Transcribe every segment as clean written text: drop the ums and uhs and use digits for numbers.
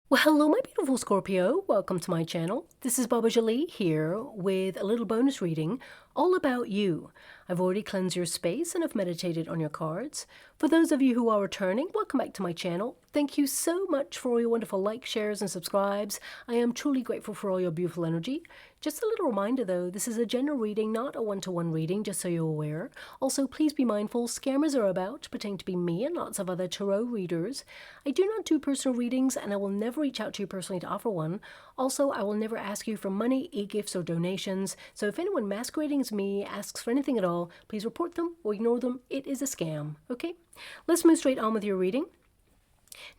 Well, hello, my beautiful Scorpio. Welcome to my channel. This is Baba Jolie here with a little bonus reading all about you. I've already cleansed your space and have meditated on your cards. For those of you who are returning, welcome back to my channel. Thank you so much for all your wonderful likes, shares, and subscribes. I am truly grateful for all your beautiful energy. Just a little reminder though, this is a general reading, not a one-to-one reading, just so you're aware. Also, please be mindful, scammers are about, pretending to be me and lots of other tarot readers. I do not do personal readings and I will never reach out to you personally to offer one. Also, I will never ask you for money, e-gifts, or donations. So if anyone masquerading as me asks for anything at all, please report them or ignore them. It is a scam, okay? Let's move straight on with your reading.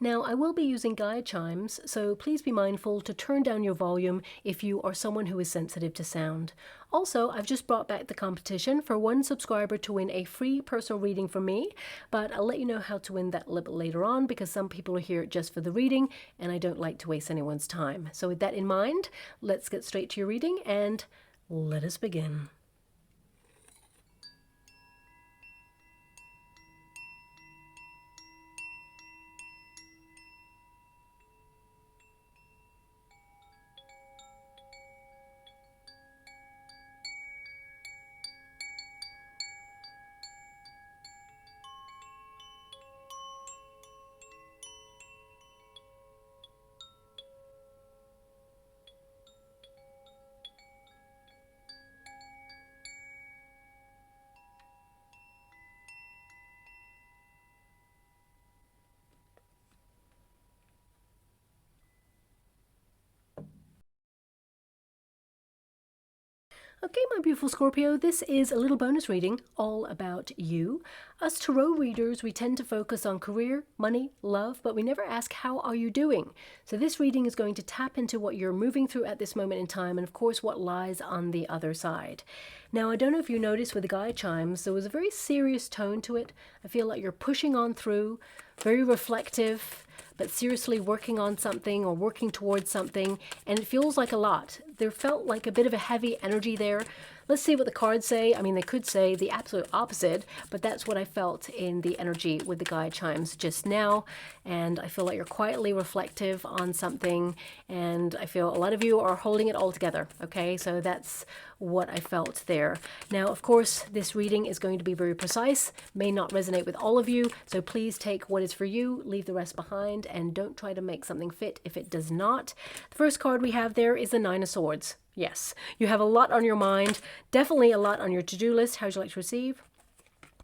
Now, I will be using guide chimes, so please be mindful to turn down your volume if you are someone who is sensitive to sound. Also, I've just brought back the competition for one subscriber to win a free personal reading from me, but I'll let you know how to win that a little bit later on because some people are here just for the reading and I don't like to waste anyone's time. So with that in mind, let's get straight to your reading and let us begin. Okay, my beautiful Scorpio, this is a little bonus reading all about you. Us tarot readers, we tend to focus on career, money, love, but we never ask how are you doing. So this reading is going to tap into what you're moving through at this moment in time and of course what lies on the other side. Now, I don't know if you noticed with the guide chimes, there was a very serious tone to it. I feel like you're pushing on through, very reflective, but seriously working on something or working towards something, and it feels like a lot. There felt like a bit of a heavy energy there. Let's see what the cards say. I mean, they could say the absolute opposite, but that's what I felt in the energy with the guide chimes just now. And I feel like you're quietly reflective on something, and I feel a lot of you are holding it all together, okay? So that's what I felt there. Now, of course, this reading is going to be very precise, may not resonate with all of you, so please take what is for you, leave the rest behind, and don't try to make something fit if it does not. The first card we have there is the Nine of Swords. Yes, you have a lot on your mind, definitely a lot on your to-do list. How would you like to receive?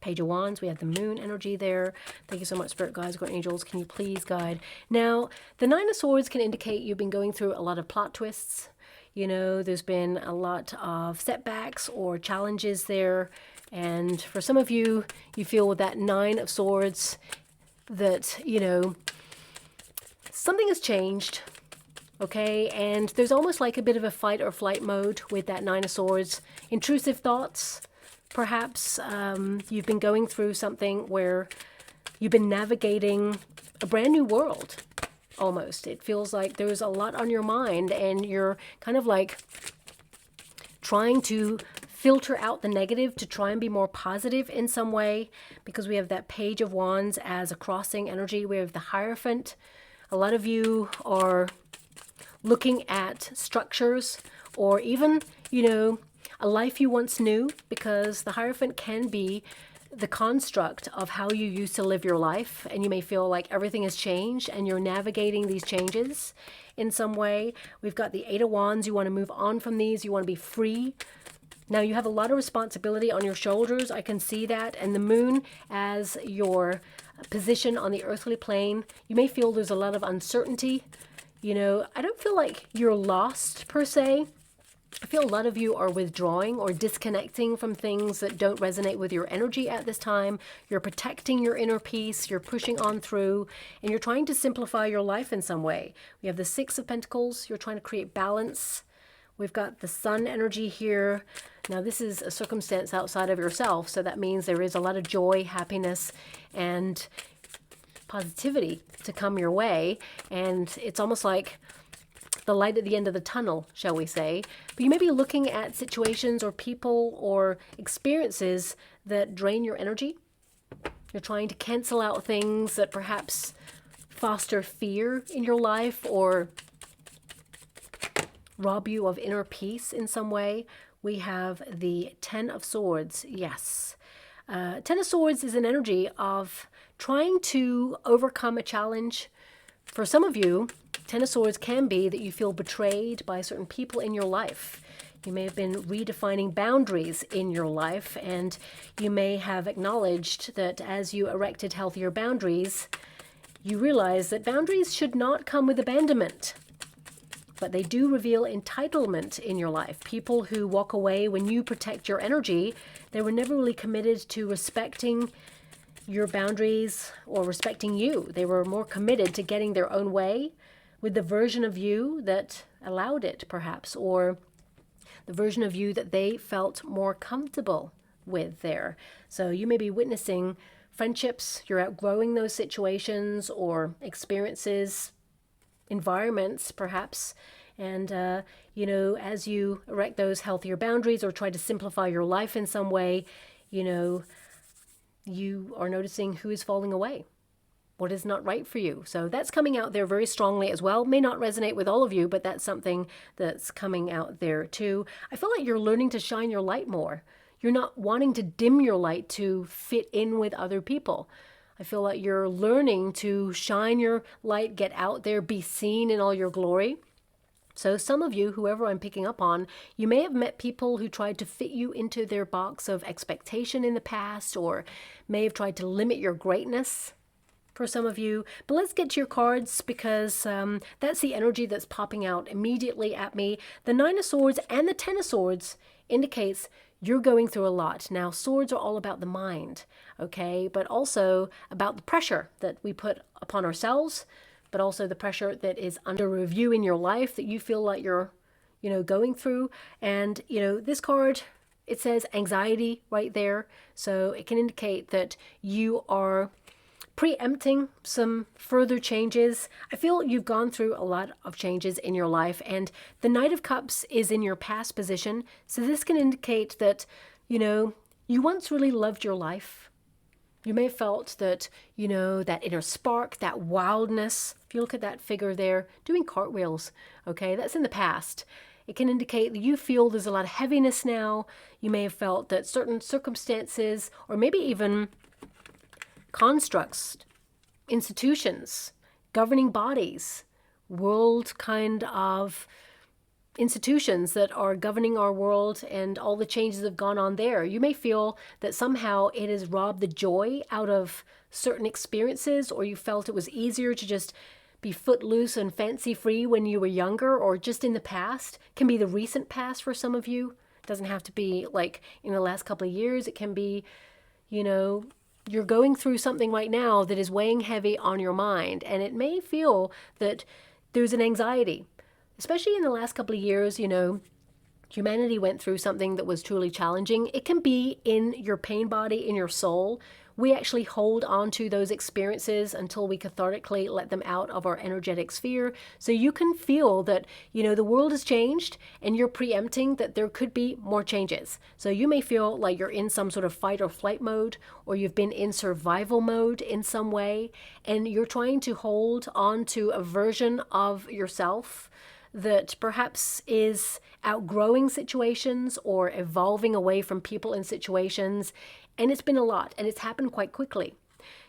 Page of Wands, we have the moon energy there. Thank you so much, Spirit Guides, Guardian Angels. Can you please guide? Now, the Nine of Swords can indicate you've been going through a lot of plot twists. You know, there's been a lot of setbacks or challenges there. And for some of you, you feel with that Nine of Swords that, you know, something has changed. Okay, and there's almost like a bit of a fight or flight mode with that Nine of Swords. Intrusive thoughts, perhaps you've been going through something where you've been navigating a brand new world, almost. It feels like there's a lot on your mind and you're kind of like trying to filter out the negative to try and be more positive in some way, because we have that Page of Wands as a crossing energy. We have the Hierophant. A lot of you are looking at structures or even, you know, a life you once knew, because the Hierophant can be the construct of how you used to live your life, and you may feel like everything has changed and you're navigating these changes in some way. We've got the Eight of Wands. You want to move on from these. You want to be free. Now, you have a lot of responsibility on your shoulders. I can see that. And the moon as your position on the earthly plane, you may feel there's a lot of uncertainty. You know, I don't feel like you're lost per se. I feel a lot of you are withdrawing or disconnecting from things that don't resonate with your energy at this time. You're protecting your inner peace, you're pushing on through, and you're trying to simplify your life in some way. We have the Six of Pentacles. You're trying to create balance. We've got the Sun energy here. Now, this is a circumstance outside of yourself, so that means there is a lot of joy, happiness, and positivity to come your way, and it's almost like the light at the end of the tunnel, shall we say. But you may be looking at situations or people or experiences that drain your energy. You're trying to cancel out things that perhaps foster fear in your life or rob you of inner peace in some way. We have the Ten of Swords. Yes. Ten of Swords is an energy of trying to overcome a challenge. For some of you, Ten of Swords can be that you feel betrayed by certain people in your life. You may have been redefining boundaries in your life, and you may have acknowledged that as you erected healthier boundaries, you realize that boundaries should not come with abandonment. But they do reveal entitlement in your life. People who walk away when you protect your energy, they were never really committed to respecting your boundaries or respecting you. They were more committed to getting their own way with the version of you that allowed it, perhaps, or the version of you that they felt more comfortable with there. So you may be witnessing friendships, you're outgrowing those situations or experiences, environments, perhaps. And, as you erect those healthier boundaries or try to simplify your life in some way, you are noticing who is falling away, what is not right for you. So that's coming out there very strongly as well. May not resonate with all of you, but that's something that's coming out there too. I feel like you're learning to shine your light more. You're not wanting to dim your light to fit in with other people. I feel like you're learning to shine your light, get out there, be seen in all your glory. So some of you, whoever I'm picking up on, you may have met people who tried to fit you into their box of expectation in the past, or may have tried to limit your greatness for some of you. But let's get to your cards, because that's the energy that's popping out immediately at me. The Nine of Swords and the Ten of Swords indicates you're going through a lot. Now, swords are all about the mind, okay? But also about the pressure that we put upon ourselves, but also the pressure that is under review in your life that you feel like you're, going through. And, this card, it says anxiety right there. So it can indicate that you are preempting some further changes. I feel you've gone through a lot of changes in your life, and the Knight of Cups is in your past position. So this can indicate that, you once really loved your life. You may have felt that, that inner spark, that wildness. If you look at that figure there, doing cartwheels, okay, that's in the past. It can indicate that you feel there's a lot of heaviness now. You may have felt that certain circumstances, or maybe even constructs, institutions, governing bodies, world kind of institutions that are governing our world and all the changes that have gone on there. You may feel that somehow it has robbed the joy out of certain experiences, or you felt it was easier to just be footloose and fancy free when you were younger, or just in the past. It can be the recent past for some of you. It doesn't have to be like in the last couple of years. It can be, you're going through something right now that is weighing heavy on your mind, and it may feel that there's an anxiety. Especially in the last couple of years, humanity went through something that was truly challenging. It can be in your pain body, in your soul. We actually hold on to those experiences until we cathartically let them out of our energetic sphere. So you can feel that, the world has changed, and you're preempting that there could be more changes. So you may feel like you're in some sort of fight or flight mode, or you've been in survival mode in some way, and you're trying to hold on to a version of yourself that perhaps is outgrowing situations or evolving away from people and situations. And it's been a lot, and it's happened quite quickly.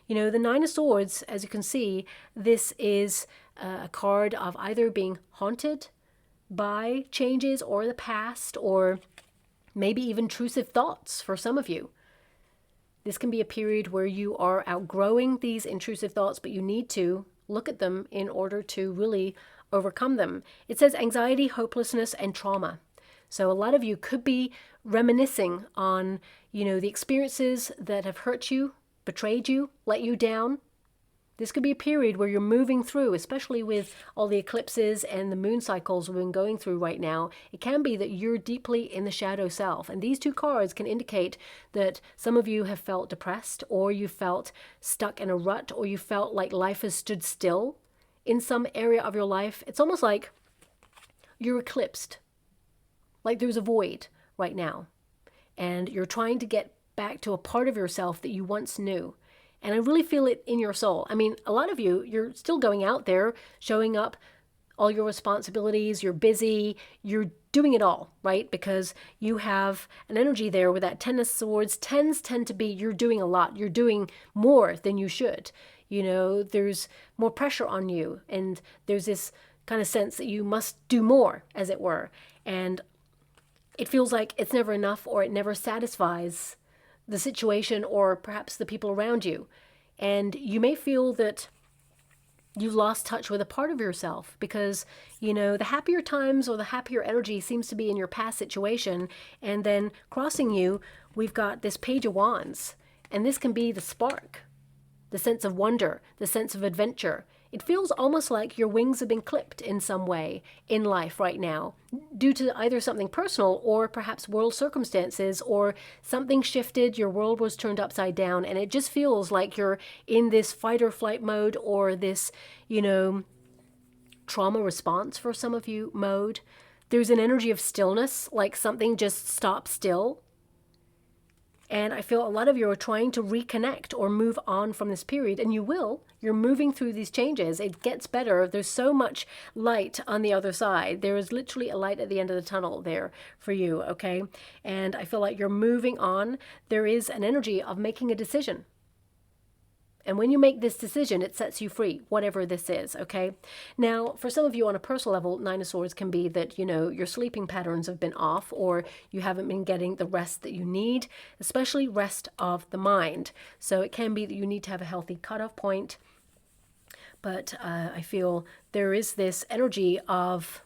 The Nine of Swords, as you can see, this is a card of either being haunted by changes or the past, or maybe even intrusive thoughts for some of you. This can be a period where you are outgrowing these intrusive thoughts, but you need to look at them in order to really overcome them. It says anxiety, hopelessness, and trauma. So a lot of you could be reminiscing on, the experiences that have hurt you, betrayed you, let you down. This could be a period where you're moving through, especially with all the eclipses and the moon cycles we've been going through right now. It can be that you're deeply in the shadow self. And these two cards can indicate that some of you have felt depressed, or you felt stuck in a rut, or you felt like life has stood still in some area of your life. It's almost like you're eclipsed, like there's a void right now, and you're trying to get back to a part of yourself that you once knew. And I really feel it in your soul. I mean, a lot of you, you're still going out there, showing up, all your responsibilities, you're busy, you're doing it all, right? Because you have an energy there with that Ten of Swords. Tens tend to be, you're doing a lot. You're doing more than you should. You know, there's more pressure on you. And there's this kind of sense that you must do more, as it were. And it feels like it's never enough, or it never satisfies the situation or perhaps the people around you. And you may feel that you've lost touch with a part of yourself because, you know, the happier times or the happier energy seems to be in your past situation. And then crossing you, we've got this Page of Wands. And this can be the spark, the sense of wonder, the sense of adventure. It feels almost like your wings have been clipped in some way in life right now, due to either something personal or perhaps world circumstances, or something shifted, your world was turned upside down, and it just feels like you're in this fight or flight mode, or this, you know, trauma response for some of you mode. There's an energy of stillness, like something just stopped still. And I feel a lot of you are trying to reconnect or move on from this period, and you will. You're moving through these changes. It gets better. There's so much light on the other side. There is literally a light at the end of the tunnel there for you, okay? And I feel like you're moving on. There is an energy of making a decision. And when you make this decision, it sets you free, whatever this is, okay? Now, for some of you on a personal level, Nine of Swords can be that, you know, your sleeping patterns have been off, or you haven't been getting the rest that you need, especially rest of the mind. So it can be that you need to have a healthy cutoff point. But I feel there is this energy of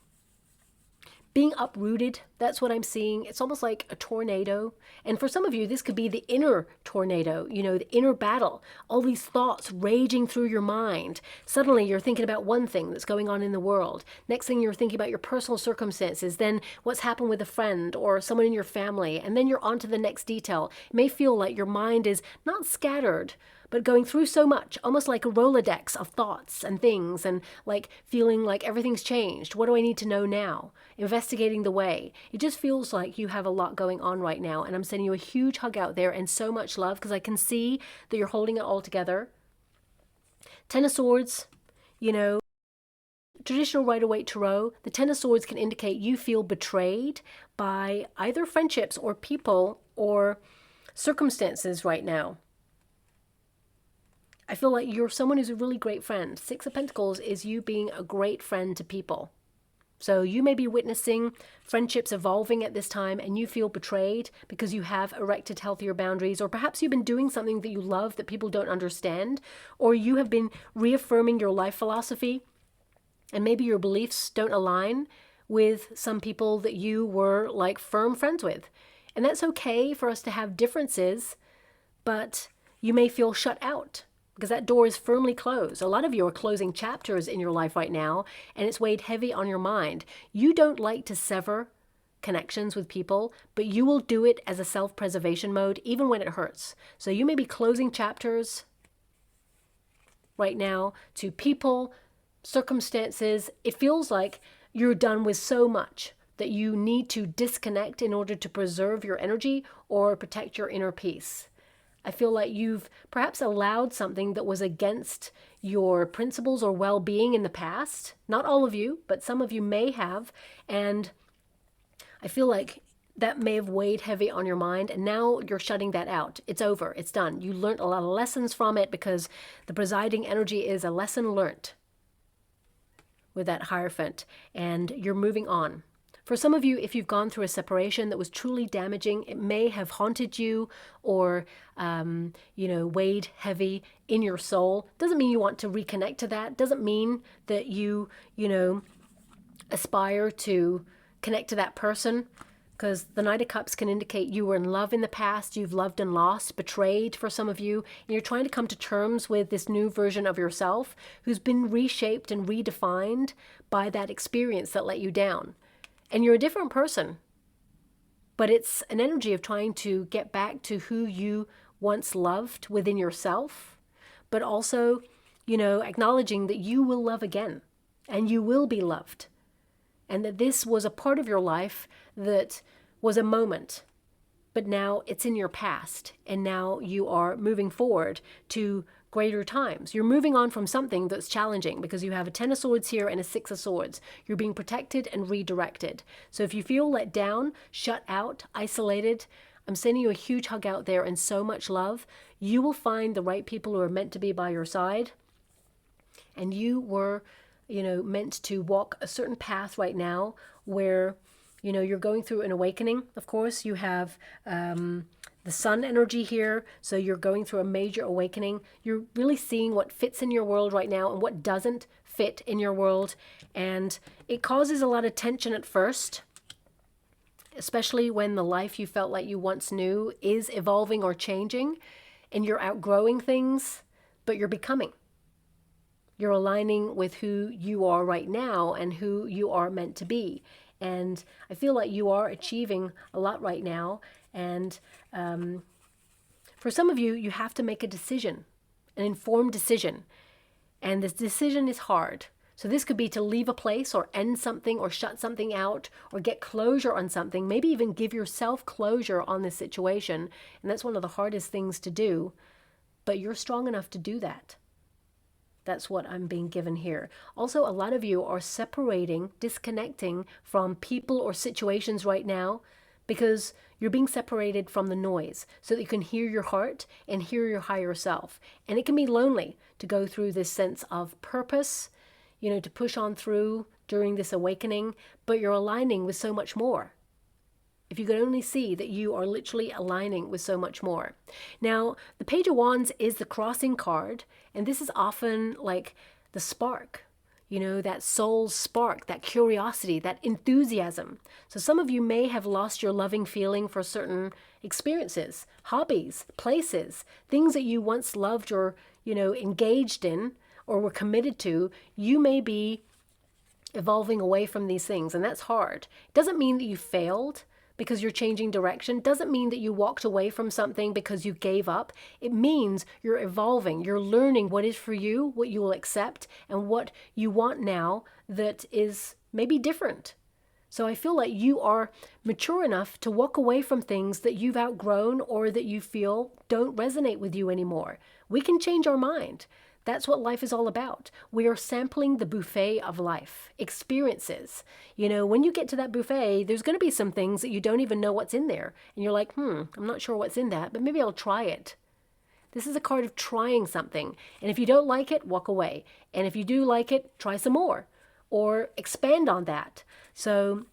being uprooted. That's what I'm seeing. It's almost like a tornado. And for some of you, this could be the inner tornado, you know, the inner battle, all these thoughts raging through your mind. Suddenly you're thinking about one thing that's going on in the world. Next thing you're thinking about your personal circumstances, then what's happened with a friend or someone in your family, and then you're on to the next detail. It may feel like your mind is not scattered, but going through so much, almost like a Rolodex of thoughts and things, and like feeling like everything's changed. What do I need to know now? Investigating the way. It just feels like you have a lot going on right now, and I'm sending you a huge hug out there and so much love, because I can see that you're holding it all together. Ten of Swords, you know, traditional Rider-Waite Tarot, the Ten of Swords can indicate you feel betrayed by either friendships or people or circumstances right now. I feel like you're someone who's a really great friend. Six of Pentacles is you being a great friend to people. So you may be witnessing friendships evolving at this time, and you feel betrayed because you have erected healthier boundaries, or perhaps you've been doing something that you love that people don't understand, or you have been reaffirming your life philosophy, and maybe your beliefs don't align with some people that you were like firm friends with. And that's okay for us to have differences, but you may feel shut out, because that door is firmly closed. A lot of you are closing chapters in your life right now, and it's weighed heavy on your mind. You don't like to sever connections with people, but you will do it as a self-preservation mode, even when it hurts. So you may be closing chapters right now to people, circumstances. It feels like you're done with so much that you need to disconnect in order to preserve your energy or protect your inner peace. I feel like you've perhaps allowed something that was against your principles or well-being in the past. Not all of you, but some of you may have. And I feel like that may have weighed heavy on your mind, and now you're shutting that out. It's over. It's done. You learned a lot of lessons from it, because the presiding energy is a lesson learned with that Hierophant, and you're moving on. For some of you, if you've gone through a separation that was truly damaging, it may have haunted you or, you know, weighed heavy in your soul. Doesn't mean you want to reconnect to that. Doesn't mean that you know, aspire to connect to that person, because the Knight of Cups can indicate you were in love in the past, you've loved and lost, betrayed for some of you, and you're trying to come to terms with this new version of yourself who's been reshaped and redefined by that experience that let you down. And you're a different person, but it's an energy of trying to get back to who you once loved within yourself, but also, you know, acknowledging that you will love again and you will be loved, and that this was a part of your life that was a moment, but now it's in your past, and now you are moving forward to greater times. You're moving on from something that's challenging because you have a 10 of Swords here and a 6 of Swords. You're being protected and redirected. So if you feel let down, shut out, isolated, I'm sending you a huge hug out there and so much love. You will find the right people who are meant to be by your side. And you were, meant to walk a certain path right now where, you're going through an awakening. Of course, you have the sun energy here. So you're going through a major awakening. You're really seeing what fits in your world right now and what doesn't fit in your world. And it causes a lot of tension at first, especially when the life you felt like you once knew is evolving or changing and you're outgrowing things, but you're becoming. You're aligning with who you are right now and who you are meant to be. And I feel like you are achieving a lot right now. And for some of you, you have to make a decision, an informed decision. And this decision is hard. So this could be to leave a place or end something or shut something out or get closure on something, maybe even give yourself closure on this situation. And that's one of the hardest things to do. But you're strong enough to do that. That's what I'm being given here. Also, a lot of you are separating, disconnecting from people or situations right now because you're being separated from the noise so that you can hear your heart and hear your higher self. And it can be lonely to go through this sense of purpose, to push on through during this awakening, but you're aligning with so much more. If you could only see that you are literally aligning with so much more. Now, the Page of Wands is the crossing card, and this is often like the spark, that soul spark, that curiosity, that enthusiasm. So some of you may have lost your loving feeling for certain experiences, hobbies, places, things that you once loved or, engaged in or were committed to. You may be evolving away from these things, and that's hard. It doesn't mean that you failed because you're changing direction. Doesn't mean that you walked away from something because you gave up. It means you're evolving. You're learning what is for you, what you will accept, and what you want now that is maybe different. So I feel like you are mature enough to walk away from things that you've outgrown or that you feel don't resonate with you anymore. We can change our mind. That's what life is all about. We are sampling the buffet of life, experiences. When you get to that buffet, there's going to be some things that you don't even know what's in there. And you're like, I'm not sure what's in that, but maybe I'll try it. This is a card of trying something. And if you don't like it, walk away. And if you do like it, try some more or expand on that. So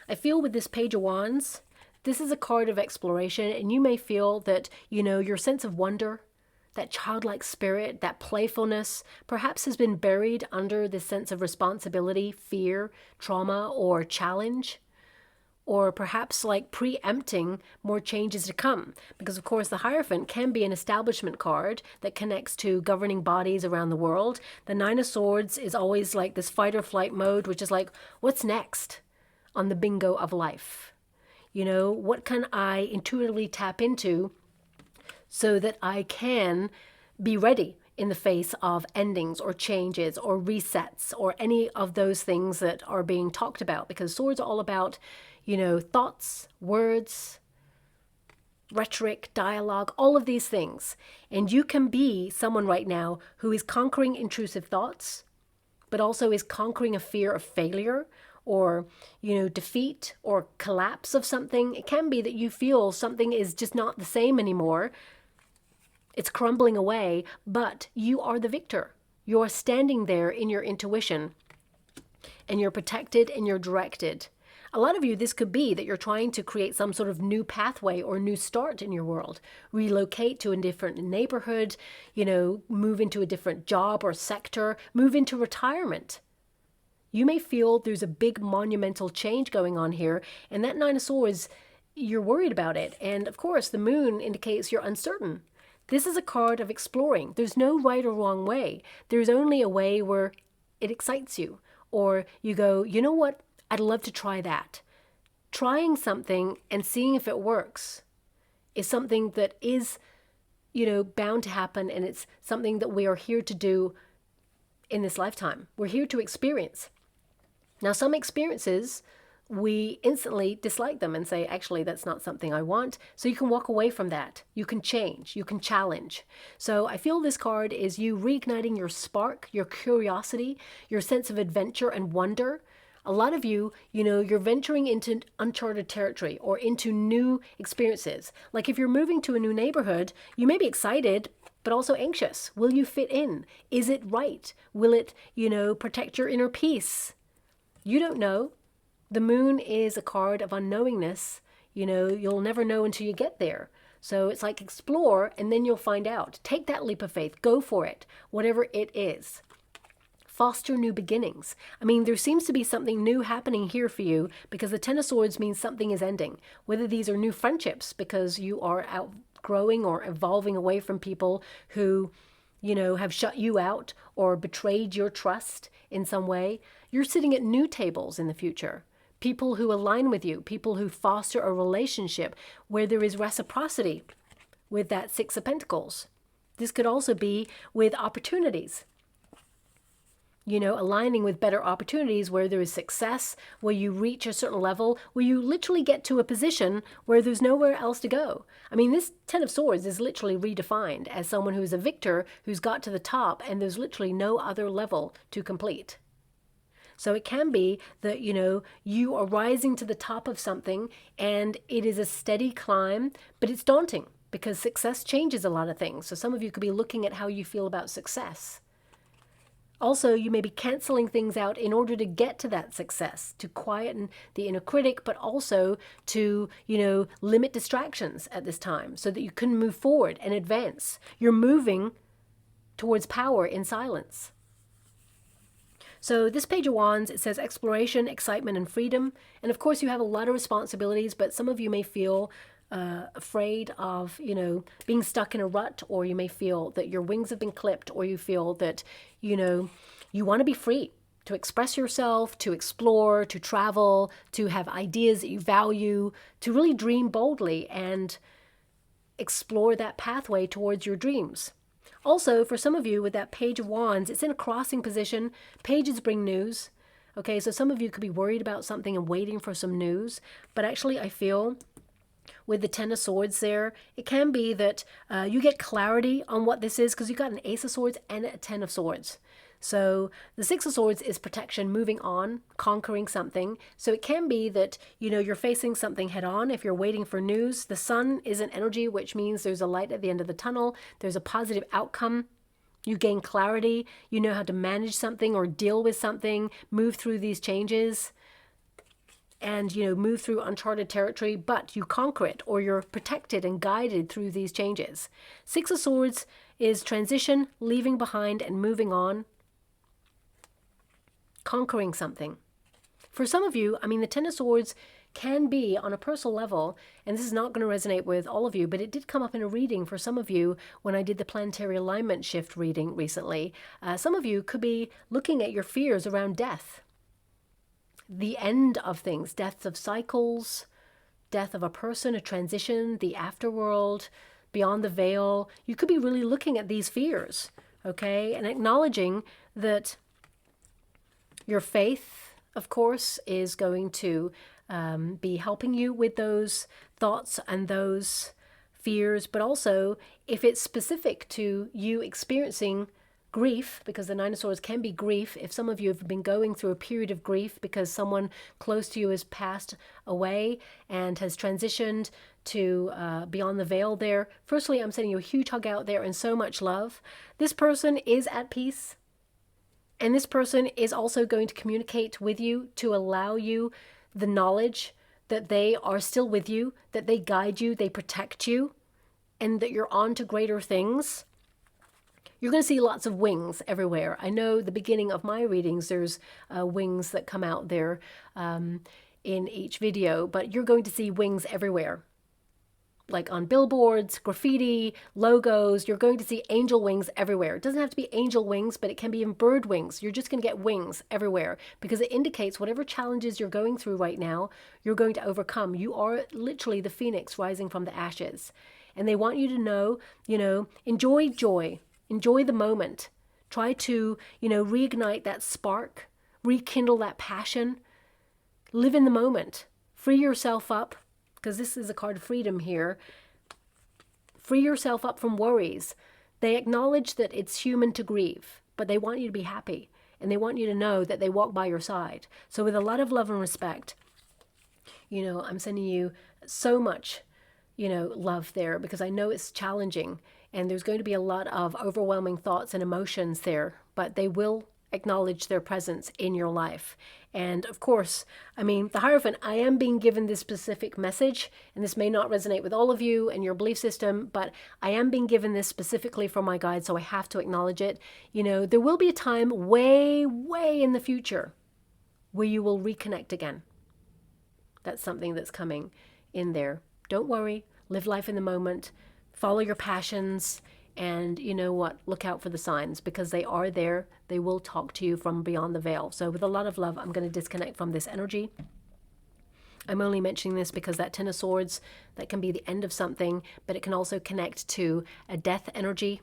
I feel with this Page of Wands, this is a card of exploration. And you may feel that, your sense of wonder, that childlike spirit, that playfulness, perhaps has been buried under this sense of responsibility, fear, trauma, or challenge, or perhaps like preempting more changes to come. Because of course the Hierophant can be an establishment card that connects to governing bodies around the world. The Nine of Swords is always like this fight or flight mode, which is like, what's next on the bingo of life? What can I intuitively tap into so that I can be ready in the face of endings or changes or resets or any of those things that are being talked about. Because swords are all about, thoughts, words, rhetoric, dialogue, all of these things. And you can be someone right now who is conquering intrusive thoughts, but also is conquering a fear of failure or, defeat or collapse of something. It can be that you feel something is just not the same anymore. It's crumbling away, but you are the victor. You're standing there in your intuition, and you're protected and you're directed. A lot of you, this could be that you're trying to create some sort of new pathway or new start in your world. Relocate to a different neighborhood, move into a different job or sector, move into retirement. You may feel there's a big monumental change going on here, and that Nine of Swords, you're worried about it. And of course, the moon indicates you're uncertain. This is a card of exploring. There's no right or wrong way. There's only a way where it excites you. Or you go, you know what? I'd love to try that. Trying something and seeing if it works is something that is, bound to happen. And it's something that we are here to do in this lifetime. We're here to experience. Now, some experiences we instantly dislike them and say, actually, that's not something I want. So you can walk away from that. You can change. You can challenge. So I feel this card is you reigniting your spark, your curiosity, your sense of adventure and wonder. A lot of you, you're venturing into uncharted territory or into new experiences. Like if you're moving to a new neighborhood, you may be excited, but also anxious. Will you fit in? Is it right? Will it, protect your inner peace? You don't know. The moon is a card of unknowingness. You'll never know until you get there. So it's like explore and then you'll find out. Take that leap of faith. Go for it, whatever it is. Foster new beginnings. I mean, there seems to be something new happening here for you because the Ten of Swords means something is ending. Whether these are new friendships because you are outgrowing or evolving away from people who, have shut you out or betrayed your trust in some way. You're sitting at new tables in the future. People who align with you, people who foster a relationship where there is reciprocity with that Six of Pentacles. This could also be with opportunities. Aligning with better opportunities where there is success, where you reach a certain level, where you literally get to a position where there's nowhere else to go. I mean, this Ten of Swords is literally redefined as someone who's a victor, who's got to the top, and there's literally no other level to complete. So it can be that, you are rising to the top of something and it is a steady climb, but it's daunting because success changes a lot of things. So some of you could be looking at how you feel about success. Also, you may be canceling things out in order to get to that success, to quieten the inner critic, but also to, limit distractions at this time so that you can move forward and advance. You're moving towards power in silence. So this Page of Wands, it says exploration, excitement, and freedom. And of course, you have a lot of responsibilities, but some of you may feel afraid of, being stuck in a rut, or you may feel that your wings have been clipped, or you feel that, you want to be free to express yourself, to explore, to travel, to have ideas that you value, to really dream boldly and explore that pathway towards your dreams. Also, for some of you with that Page of Wands, it's in a crossing position. Pages bring news. Okay, so some of you could be worried about something and waiting for some news. But actually, I feel with the Ten of Swords there, it can be that you get clarity on what this is because you got an Ace of Swords and a Ten of Swords. So the Six of Swords is protection, moving on, conquering something. So it can be that, you're facing something head on if you're waiting for news. The sun is an energy, which means there's a light at the end of the tunnel. There's a positive outcome. You gain clarity. You know how to manage something or deal with something, move through these changes, and, move through uncharted territory, but you conquer it, or you're protected and guided through these changes. Six of Swords is transition, leaving behind and moving on. Conquering something. For some of you, the Ten of Swords can be on a personal level, and this is not going to resonate with all of you, but it did come up in a reading for some of you when I did the planetary alignment shift reading recently. Some of you could be looking at your fears around death, the end of things, deaths of cycles, death of a person, a transition, the afterworld, beyond the veil. You could be really looking at these fears, okay, and acknowledging that your faith, of course, is going to be helping you with those thoughts and those fears. But also, if it's specific to you experiencing grief, because the Nine of Swords can be grief, if some of you have been going through a period of grief because someone close to you has passed away and has transitioned to beyond the veil there. Firstly, I'm sending you a huge hug out there and so much love. This person is at peace. And this person is also going to communicate with you to allow you the knowledge that they are still with you, that they guide you, they protect you, and that you're on to greater things. You're going to see lots of wings everywhere. I know the beginning of my readings, there's wings that come out there in each video, but you're going to see wings everywhere. Like on billboards, graffiti, logos, you're going to see angel wings everywhere. It doesn't have to be angel wings, but it can be in bird wings. You're just going to get wings everywhere because it indicates whatever challenges you're going through right now, you're going to overcome. You are literally the phoenix rising from the ashes. And they want you to know, enjoy joy, enjoy the moment. Try to, reignite that spark, rekindle that passion. live in the moment. Free yourself up, because this is a card of freedom here. Free yourself up from worries. They acknowledge that it's human to grieve, but they want you to be happy. And they want you to know that they walk by your side. So with a lot of love and respect, I'm sending you so much, love there, because I know it's challenging. And there's going to be a lot of overwhelming thoughts and emotions there, but they will acknowledge their presence in your life. And of course, the Hierophant, I am being given this specific message, and this may not resonate with all of you and your belief system, but I am being given this specifically from my guide, so I have to acknowledge it. There will be a time way, way in the future where you will reconnect again. That's something that's coming in there. Don't worry, live life in the moment, follow your passions, and you know what? Look out for the signs, because they are there. They will talk to you from beyond the veil. So with a lot of love, I'm going to disconnect from this energy. I'm only mentioning this because that Ten of Swords, that can be the end of something, but it can also connect to a death energy,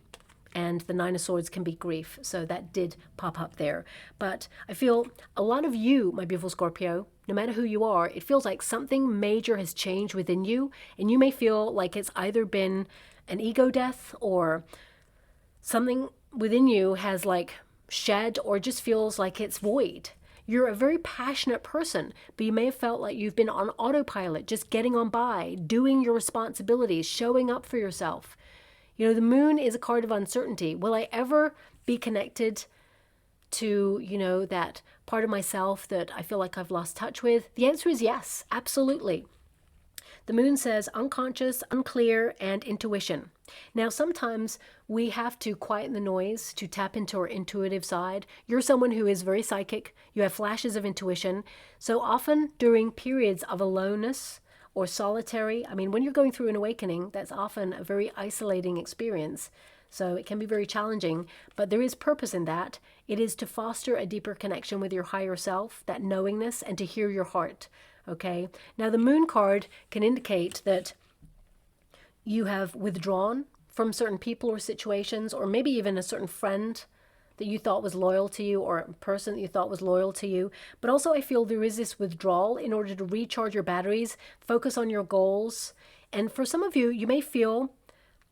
and the Nine of Swords can be grief. So that did pop up there. But I feel a lot of you, my beautiful Scorpio, no matter who you are, it feels like something major has changed within you, and you may feel like it's either been an ego death, or something within you has shed, or just feels like it's void. You're a very passionate person, but you may have felt like you've been on autopilot, just getting on by, doing your responsibilities, showing up for yourself. The Moon is a card of uncertainty. Will I ever be connected to, that part of myself that I feel like I've lost touch with? The answer is yes, absolutely. The Moon says unconscious, unclear, and intuition. Now, sometimes we have to quieten the noise to tap into our intuitive side. You're someone who is very psychic. You have flashes of intuition. So often during periods of aloneness or solitary, when you're going through an awakening, that's often a very isolating experience. So it can be very challenging, but there is purpose in that. It is to foster a deeper connection with your higher self, that knowingness, and to hear your heart. Okay. Now the Moon card can indicate that you have withdrawn from certain people or situations, or maybe even a certain friend that you thought was loyal to you, or a person that you thought was loyal to you. But also I feel there is this withdrawal in order to recharge your batteries, focus on your goals. And for some of you, you may feel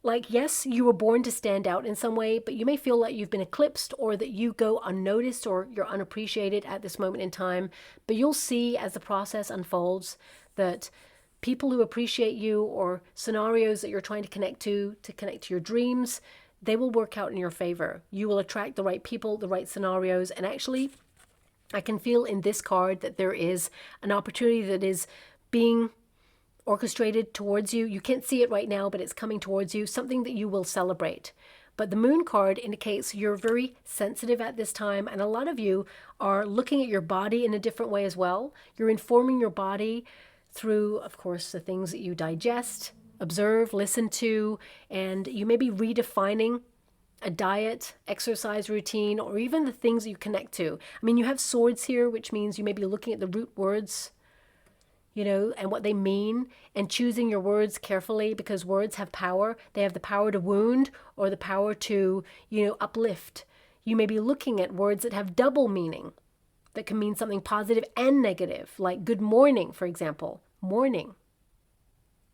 like, yes, you were born to stand out in some way, but you may feel like you've been eclipsed, or that you go unnoticed, or you're unappreciated at this moment in time. But you'll see as the process unfolds that people who appreciate you, or scenarios that you're trying to connect to your dreams, they will work out in your favor. You will attract the right people, the right scenarios. And actually, I can feel in this card that there is an opportunity that is being orchestrated towards you. You can't see it right now, but it's coming towards you, something that you will celebrate. But the Moon card indicates you're very sensitive at this time, and a lot of you are looking at your body in a different way as well. You're informing your body through, of course, the things that you digest, observe, listen to, and you may be redefining a diet, exercise routine, or even the things that you connect to. You have swords here, which means you may be looking at the root words, and what they mean, and choosing your words carefully, because words have power. They have the power to wound, or the power to, uplift. You may be looking at words that have double meaning, that can mean something positive and negative, like good morning, for example. Morning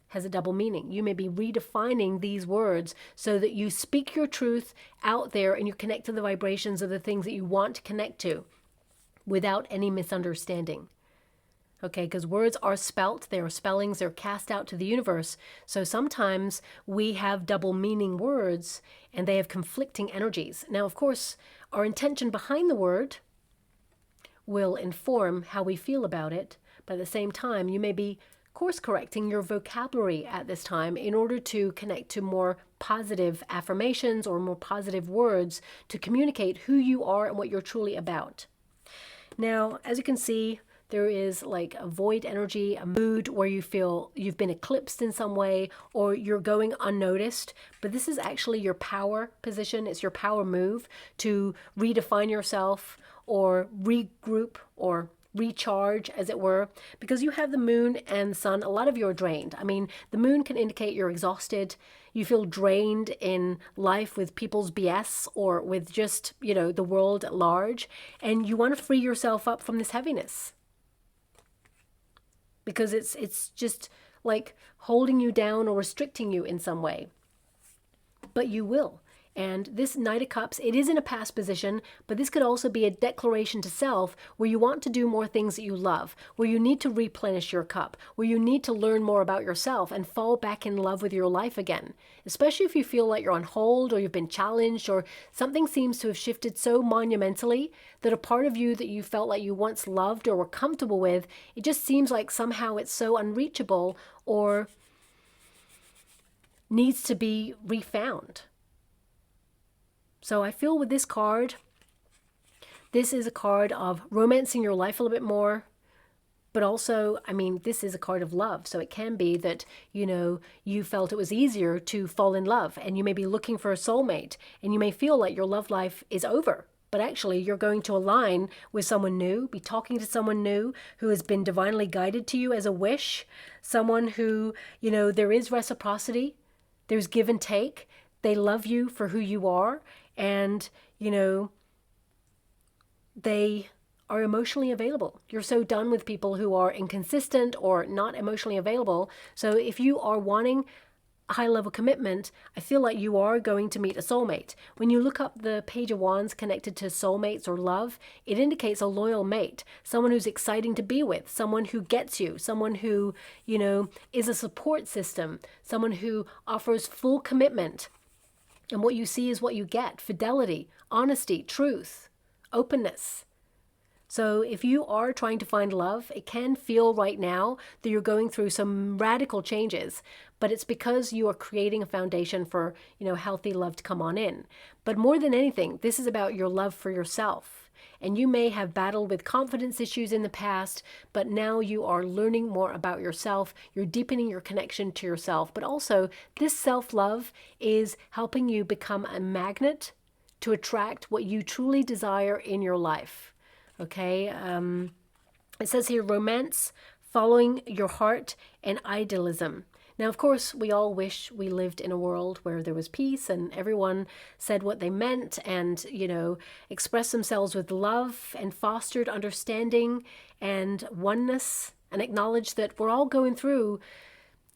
has a double meaning. You may be redefining these words so that you speak your truth out there, and you connect to the vibrations of the things that you want to connect to without any misunderstanding. Okay, because words are spelt, they are spellings, they're cast out to the universe. So sometimes we have double meaning words, and they have conflicting energies. Now, of course, our intention behind the word will inform how we feel about it, but at the same time, you may be course correcting your vocabulary at this time in order to connect to more positive affirmations or more positive words to communicate who you are and what you're truly about. Now, as you can see, there is like a void energy, a mood where you feel you've been eclipsed in some way, or you're going unnoticed. But this is actually your power position. It's your power move to redefine yourself or regroup or recharge, as it were, because you have the moon and the sun. A lot of you are drained. I mean, the moon can indicate you're exhausted. You feel drained in life with people's BS or with just, the world at large. And you want to free yourself up from this heaviness. because it's just like holding you down or restricting you in some way. But you will. And this Knight of Cups, it is in a past position, but this could also be a declaration to self where you want to do more things that you love, where you need to replenish your cup, where you need to learn more about yourself and fall back in love with your life again. Especially if you feel like you're on hold or you've been challenged or something seems to have shifted so monumentally that a part of you that you felt like you once loved or were comfortable with, it just seems like somehow it's so unreachable or needs to be refound. So I feel with this card, this is a card of romancing your life a little bit more, but also, I mean, this is a card of love. So it can be that, you know, you felt it was easier to fall in love and you may be looking for a soulmate and you may feel like your love life is over. But actually, you're going to align with someone new, be talking to someone new who has been divinely guided to you as a wish, someone who, you know, there is reciprocity, there's give and take, they love you for who you are. And, you know, they are emotionally available. You're so done with people who are inconsistent or not emotionally available. So if you are wanting a high-level commitment, I feel like you are going to meet a soulmate. When you look up the Page of Wands connected to soulmates or love, it indicates a loyal mate, someone who's exciting to be with, someone who gets you, someone who, you know, is a support system, someone who offers full commitment. And what you see is what you get. Fidelity, honesty, truth, openness. So if you are trying to find love, it can feel right now that you're going through some radical changes, but it's because you are creating a foundation for, you know, healthy love to come on in. But more than anything, this is about your love for yourself. And you may have battled with confidence issues in the past, but now you are learning more about yourself. You're deepening your connection to yourself. But also, this self-love is helping you become a magnet to attract what you truly desire in your life. Okay? It says here, romance, following your heart, and idealism. Now, of course, we all wish we lived in a world where there was peace and everyone said what they meant and, you know, expressed themselves with love and fostered understanding and oneness and acknowledged that we're all going through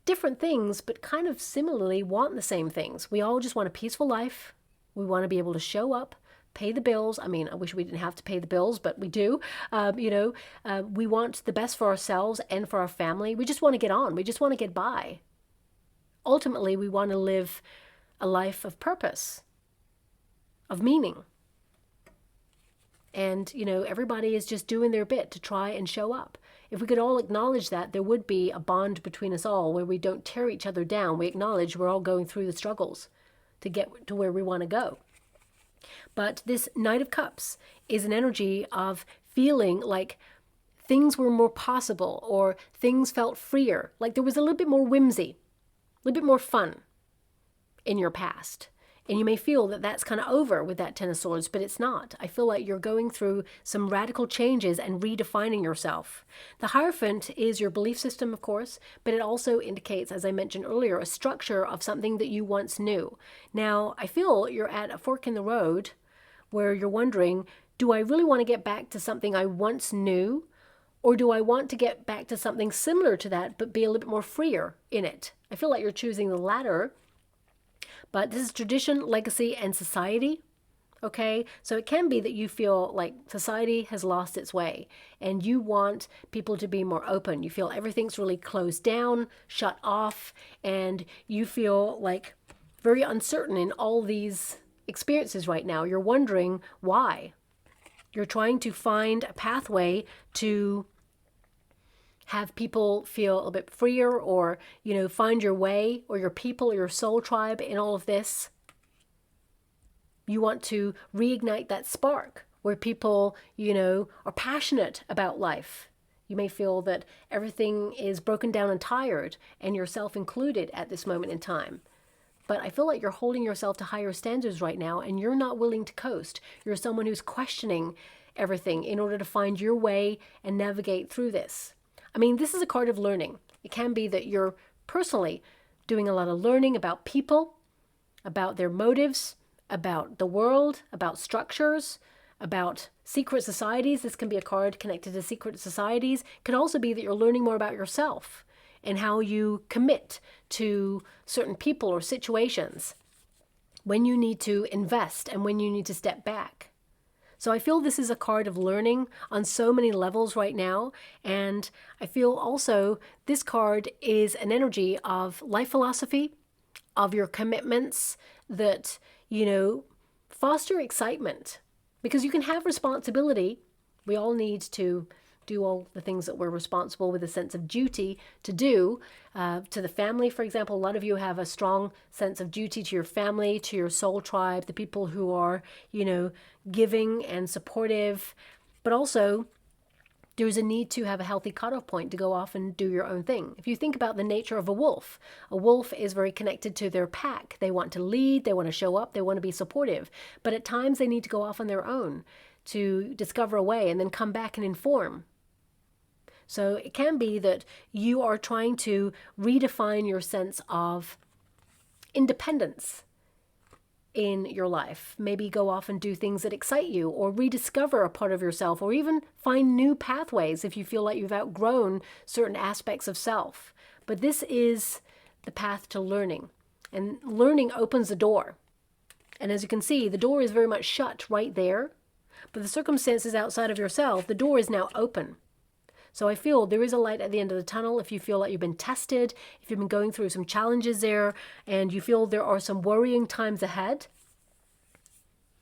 different things, but kind of similarly want the same things. We all just want a peaceful life. We want to be able to show up, pay the bills. I mean, I wish we didn't have to pay the bills, but we do. We want the best for ourselves and for our family. We just want to get on. We just want to get by. Ultimately, we want to live a life of purpose, of meaning. And, you know, everybody is just doing their bit to try and show up. If we could all acknowledge that, there would be a bond between us all where we don't tear each other down. We acknowledge we're all going through the struggles to get to where we want to go. But this Knight of Cups is an energy of feeling like things were more possible or things felt freer, like there was a little bit more whimsy, a little bit more fun in your past. And you may feel that that's kind of over with that Ten of Swords, but it's not. I feel like you're going through some radical changes and redefining yourself. The Hierophant is your belief system, of course, but it also indicates, as I mentioned earlier, a structure of something that you once knew. Now, I feel you're at a fork in the road where you're wondering, do I really want to get back to something I once knew? Or do I want to get back to something similar to that, but be a little bit more freer in it? I feel like you're choosing the latter. But this is tradition, legacy, and society, okay? So it can be that you feel like society has lost its way and you want people to be more open. You feel everything's really closed down, shut off, and you feel like very uncertain in all these experiences right now. You're wondering why. You're trying to find a pathway to have people feel a bit freer or, you know, find your way or your people or your soul tribe in all of this. You want to reignite that spark where people, you know, are passionate about life. You may feel that everything is broken down and tired, and yourself included at this moment in time. But I feel like you're holding yourself to higher standards right now, and you're not willing to coast. You're someone who's questioning everything in order to find your way and navigate through this. I mean, this is a card of learning. It can be that you're personally doing a lot of learning about people, about their motives, about the world, about structures, about secret societies. This can be a card connected to secret societies. It could also be that you're learning more about yourself and how you commit to certain people or situations, when you need to invest and when you need to step back. So I feel this is a card of learning on so many levels right now. And I feel also this card is an energy of life philosophy, of your commitments that, foster excitement. Because you can have responsibility. We all need to do all the things that we're responsible with a sense of duty to do. To the family, for example, a lot of you have a strong sense of duty to your family, to your soul tribe, the people who are, giving and supportive. But also, there's a need to have a healthy cutoff point to go off and do your own thing. If you think about the nature of a wolf is very connected to their pack. They want to lead, they want to show up, they want to be supportive. But at times they need to go off on their own to discover a way and then come back and inform. So it can be that you are trying to redefine your sense of independence in your life. Maybe go off and do things that excite you, or rediscover a part of yourself, or even find new pathways if you feel like you've outgrown certain aspects of self. But this is the path to learning, and learning opens the door. And as you can see, the door is very much shut right there, but the circumstances outside of yourself, the door is now open. So I feel there is a light at the end of the tunnel if you feel like you've been tested, if you've been going through some challenges there, and you feel there are some worrying times ahead.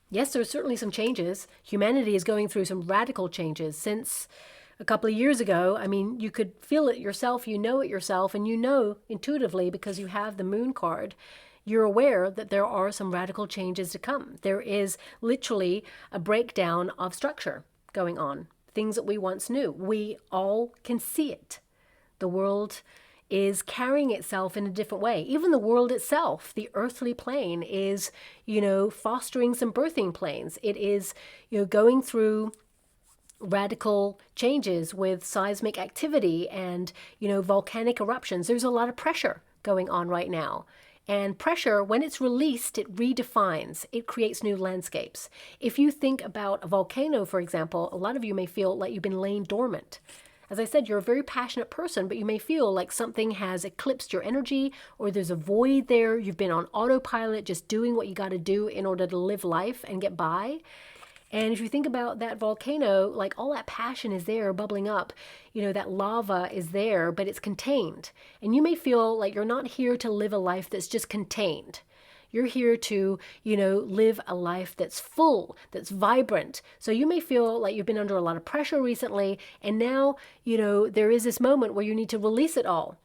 Yes, there are certainly some changes. Humanity is going through some radical changes since a couple of years ago. I mean, you could feel it yourself, you know it yourself, and you know intuitively because you have the moon card. You're aware that there are some radical changes to come. There is literally a breakdown of structure going on. Things that we once knew. We all can see it. The world is carrying itself in a different way. Even the world itself, the earthly plane, is, fostering some birthing planes. It is, going through radical changes with seismic activity and, volcanic eruptions. There's a lot of pressure going on right now. And pressure, when it's released, it redefines. It creates new landscapes. If you think about a volcano, for example, a lot of you may feel like you've been laying dormant. As I said, you're a very passionate person, but you may feel like something has eclipsed your energy, or there's a void there. You've been on autopilot, just doing what you got to do in order to live life and get by. And if you think about that volcano, like all that passion is there bubbling up, that lava is there, but it's contained. And you may feel like you're not here to live a life that's just contained. You're here to, live a life that's full, that's vibrant. So you may feel like you've been under a lot of pressure recently, and now, there is this moment where you need to release it all.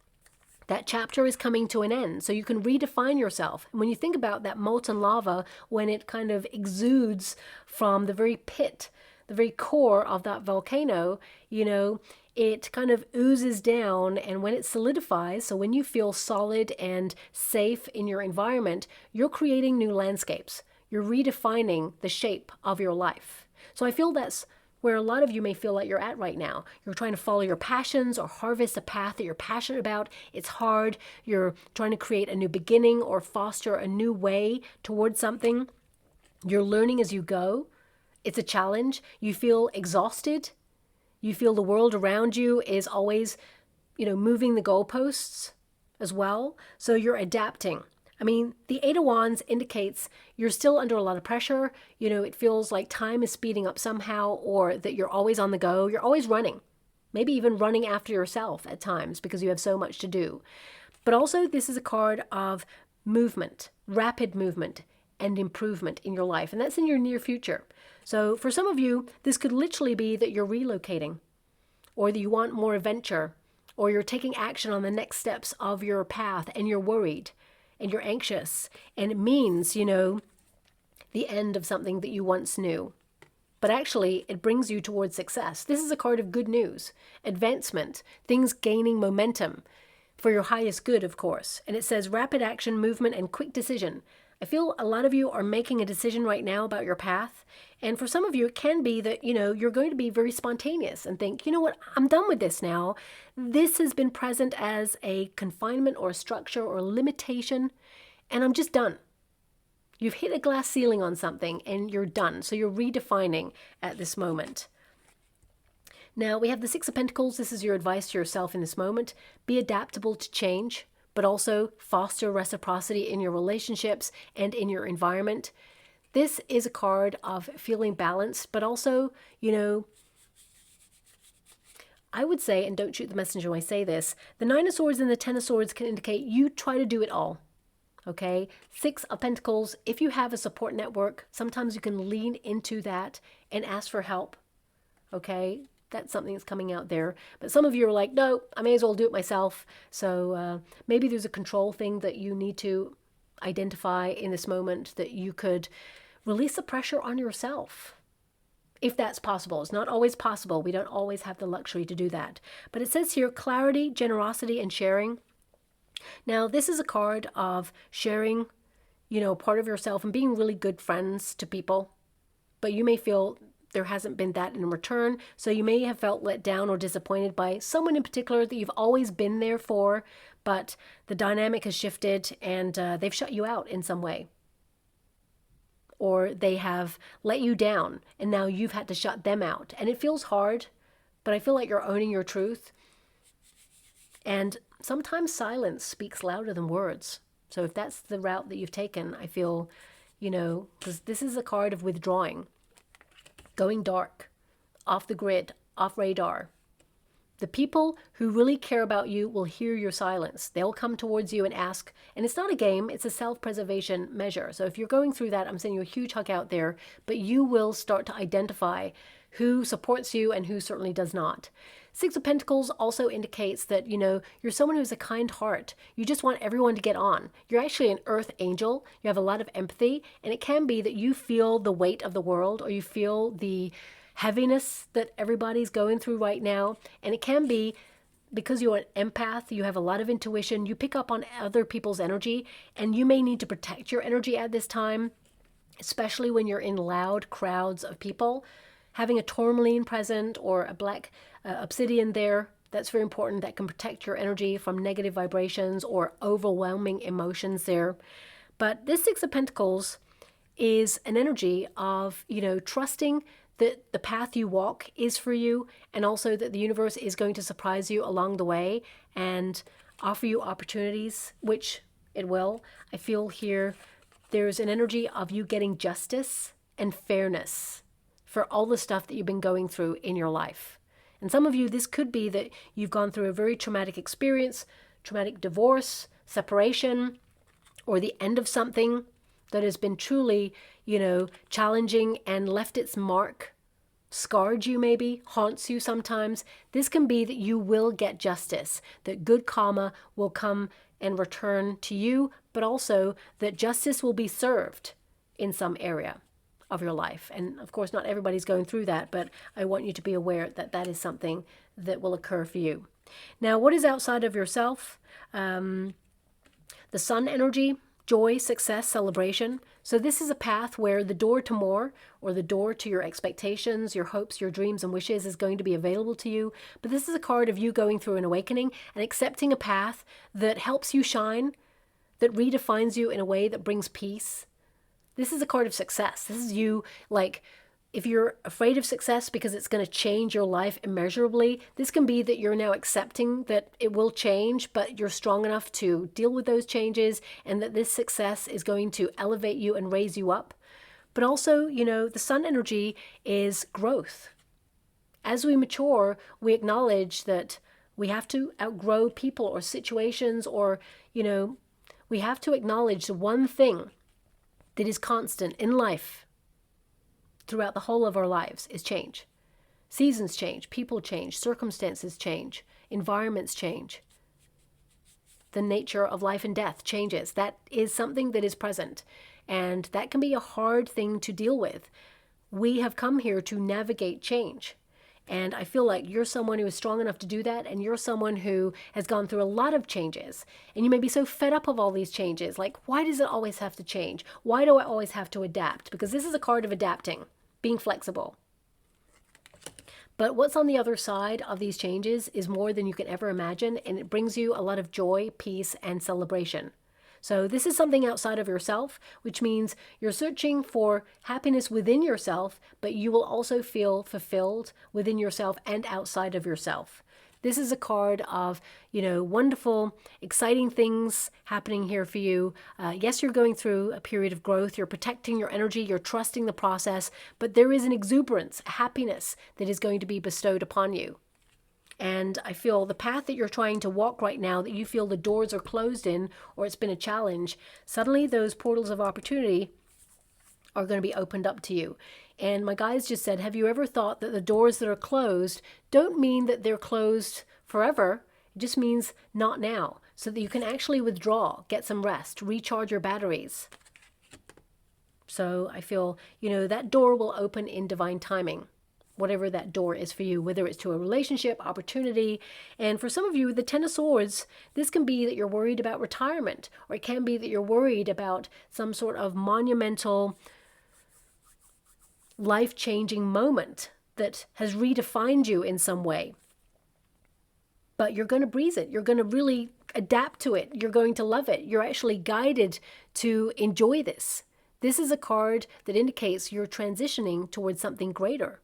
That chapter is coming to an end, so you can redefine yourself. And when you think about that molten lava, when it kind of exudes from the very pit, the very core of that volcano, it kind of oozes down, and when it solidifies, so when you feel solid and safe in your environment, you're creating new landscapes. You're redefining the shape of your life. So I feel that's where a lot of you may feel like you're at right now. You're trying to follow your passions or harvest a path that you're passionate about. It's hard. You're trying to create a new beginning or foster a new way towards something. You're learning as you go. It's a challenge. You feel exhausted. You feel the world around you is always, moving the goalposts as well. So you're adapting. I mean, the Eight of Wands indicates you're still under a lot of pressure. It feels like time is speeding up somehow, or that you're always on the go. You're always running, maybe even running after yourself at times because you have so much to do. But also, this is a card of movement, rapid movement and improvement in your life. And that's in your near future. So for some of you, this could literally be that you're relocating, or that you want more adventure, or you're taking action on the next steps of your path and you're worried. And you're anxious, and it means, the end of something that you once knew. But actually, it brings you towards success. This is a card of good news, advancement, things gaining momentum for your highest good, of course. And it says rapid action, movement, and quick decision. I feel a lot of you are making a decision right now about your path. And for some of you, it can be that, you're going to be very spontaneous and think, you know what, I'm done with this now. This has been present as a confinement or a structure or a limitation, and I'm just done. You've hit a glass ceiling on something and you're done. So you're redefining at this moment. Now we have the Six of Pentacles. This is your advice to yourself in this moment. Be adaptable to change, but also foster reciprocity in your relationships and in your environment. This is a card of feeling balanced, but also, I would say, and don't shoot the messenger when I say this, the Nine of Swords and the Ten of Swords can indicate you try to do it all. Okay? Six of Pentacles, if you have a support network, sometimes you can lean into that and ask for help. Okay? That's something that's coming out there. But some of you are like, no, I may as well do it myself. So maybe there's a control thing that you need to identify in this moment, that you could release the pressure on yourself. If that's possible. It's not always possible. We don't always have the luxury to do that. But it says here, clarity, generosity, and sharing. Now, this is a card of sharing, part of yourself and being really good friends to people. But you may feel there hasn't been that in return. So you may have felt let down or disappointed by someone in particular that you've always been there for, but the dynamic has shifted and they've shut you out in some way. Or they have let you down and now you've had to shut them out. And it feels hard, but I feel like you're owning your truth. And sometimes silence speaks louder than words. So if that's the route that you've taken, I feel, because this is a card of withdrawing. Going dark, off the grid, off radar. The people who really care about you will hear your silence. They'll come towards you and ask, and it's not a game, it's a self-preservation measure. So if you're going through that, I'm sending you a huge hug out there, but you will start to identify who supports you and who certainly does not. Six of Pentacles also indicates that, you're someone who has a kind heart. You just want everyone to get on. You're actually an earth angel. You have a lot of empathy, and it can be that you feel the weight of the world, or you feel the heaviness that everybody's going through right now. And it can be because you're an empath, you have a lot of intuition, you pick up on other people's energy, and you may need to protect your energy at this time, especially when you're in loud crowds of people. Having a tourmaline present or a black obsidian there, that's very important. That can protect your energy from negative vibrations or overwhelming emotions there. But this Six of Pentacles is an energy of, trusting that the path you walk is for you, and also that the universe is going to surprise you along the way and offer you opportunities, which it will. I feel here there's an energy of you getting justice and fairness for all the stuff that you've been going through in your life. And some of you, this could be that you've gone through a very traumatic experience, traumatic divorce, separation, or the end of something that has been truly, challenging and left its mark, scarred you maybe, haunts you sometimes. This can be that you will get justice, that good karma will come and return to you, but also that justice will be served in some area of your life. And of course, not everybody's going through that, but I want you to be aware that that is something that will occur for you. Now, what is outside of yourself? The sun energy, joy, success, celebration. So this is a path where the door to more, or the door to your expectations, your hopes, your dreams and wishes is going to be available to you. But this is a card of you going through an awakening and accepting a path that helps you shine, that redefines you in a way that brings peace. This is a card of success. This is you, like, if you're afraid of success because it's going to change your life immeasurably, this can be that you're now accepting that it will change, but you're strong enough to deal with those changes, and that this success is going to elevate you and raise you up. But also, the sun energy is growth. As we mature, we acknowledge that we have to outgrow people or situations, or, we have to acknowledge the one thing that is constant in life throughout the whole of our lives is change. Seasons change, people change, circumstances change, environments change. The nature of life and death changes. That is something that is present, and that can be a hard thing to deal with. We have come here to navigate change. And I feel like you're someone who is strong enough to do that, and you're someone who has gone through a lot of changes. And you may be so fed up of all these changes. Like, why does it always have to change? Why do I always have to adapt? Because this is a card of adapting, being flexible. But what's on the other side of these changes is more than you can ever imagine, and it brings you a lot of joy, peace, and celebration. So this is something outside of yourself, which means you're searching for happiness within yourself, but you will also feel fulfilled within yourself and outside of yourself. This is a card of, wonderful, exciting things happening here for you. Yes, you're going through a period of growth. You're protecting your energy. You're trusting the process. But there is an exuberance, a happiness that is going to be bestowed upon you. And I feel the path that you're trying to walk right now, that you feel the doors are closed in, or it's been a challenge, suddenly those portals of opportunity are going to be opened up to you. And my guides just said, have you ever thought that the doors that are closed don't mean that they're closed forever? It just means not now, so that you can actually withdraw, get some rest, recharge your batteries. So I feel, that door will open in divine timing, whatever that door is for you, whether it's to a relationship, opportunity. And for some of you, the Ten of Swords, this can be that you're worried about retirement, or it can be that you're worried about some sort of monumental, life-changing moment that has redefined you in some way. But you're going to breeze it. You're going to really adapt to it. You're going to love it. You're actually guided to enjoy this. This is a card that indicates you're transitioning towards something greater,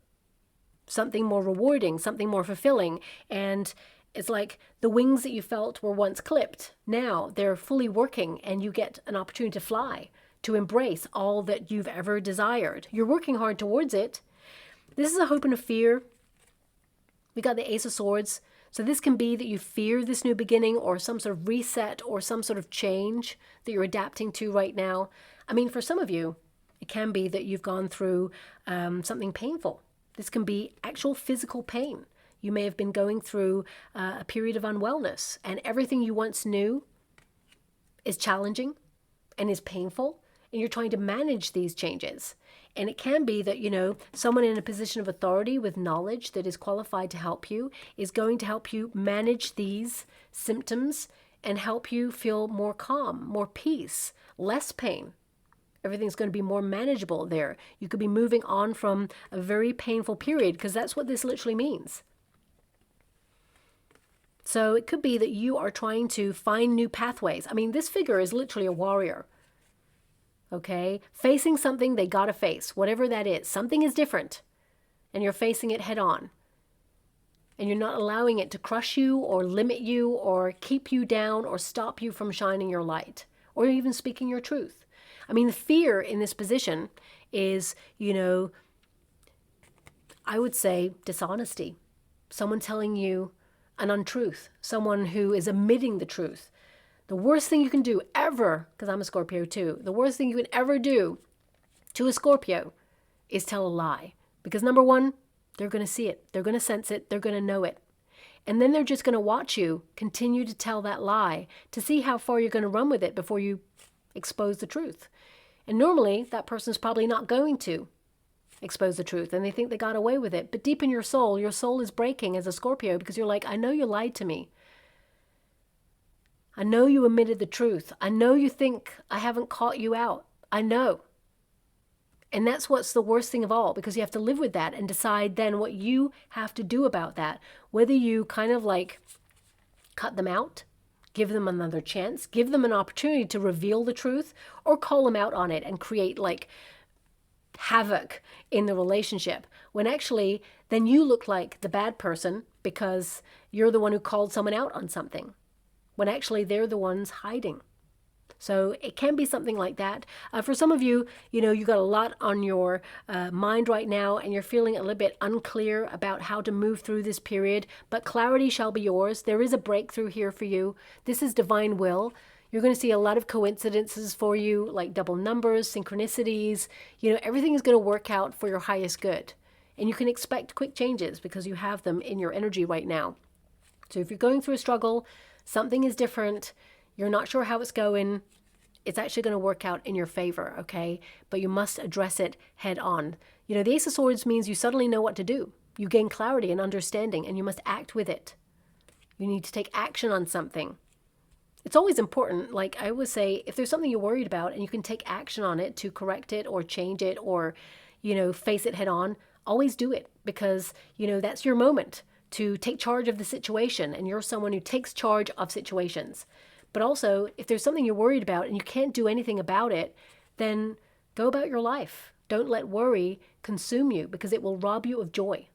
something more rewarding, something more fulfilling. And it's like the wings that you felt were once clipped. Now they're fully working and you get an opportunity to fly, to embrace all that you've ever desired. You're working hard towards it. This is a hope and a fear. We got the Ace of Swords. So this can be that you fear this new beginning, or some sort of reset, or some sort of change that you're adapting to right now. I mean, for some of you, it can be that you've gone through something painful. This can be actual physical pain. You may have been going through a period of unwellness, and everything you once knew is challenging and is painful, and you're trying to manage these changes. And it can be that, someone in a position of authority with knowledge that is qualified to help you is going to help you manage these symptoms and help you feel more calm, more peace, less pain. Everything's going to be more manageable there. You could be moving on from a very painful period, because that's what this literally means. So it could be that you are trying to find new pathways. I mean, this figure is literally a warrior. Okay? Facing something they gotta face, whatever that is. Something is different, and you're facing it head on. And you're not allowing it to crush you or limit you or keep you down or stop you from shining your light or even speaking your truth. I mean, the fear in this position is, I would say dishonesty. Someone telling you an untruth. Someone who is omitting the truth. The worst thing you can do ever, because I'm a Scorpio too, the worst thing you can ever do to a Scorpio is tell a lie. Because number one, they're going to see it. They're going to sense it. They're going to know it. And then they're just going to watch you continue to tell that lie to see how far you're going to run with it before you expose the truth. And normally, that person's probably not going to expose the truth, and they think they got away with it. But deep in your soul is breaking as a Scorpio, because you're like, I know you lied to me. I know you omitted the truth. I know you think I haven't caught you out. I know. And that's what's the worst thing of all, because you have to live with that and decide then what you have to do about that. Whether you kind of like cut them out, give them another chance, give them an opportunity to reveal the truth, or call them out on it and create like havoc in the relationship, when actually then you look like the bad person because you're the one who called someone out on something, when actually they're the ones hiding. So it can be something like that. For some of you, you got a lot on your mind right now, and you're feeling a little bit unclear about how to move through this period, but clarity shall be yours. There is a breakthrough here for you. This is divine will. You're going to see a lot of coincidences for you, like double numbers, synchronicities. Everything is going to work out for your highest good. And you can expect quick changes because you have them in your energy right now. So if you're going through a struggle, something is different, you're not sure how it's going, it's actually going to work out in your favor, okay? But you must address it head on. The Ace of Swords means you suddenly know what to do. You gain clarity and understanding, and you must act with it. You need to take action on something. It's always important, like I always say, if there's something you're worried about and you can take action on it to correct it or change it or, face it head on, always do it, because, that's your moment to take charge of the situation, and you're someone who takes charge of situations. But also, if there's something you're worried about and you can't do anything about it, then go about your life. Don't let worry consume you, because it will rob you of joy.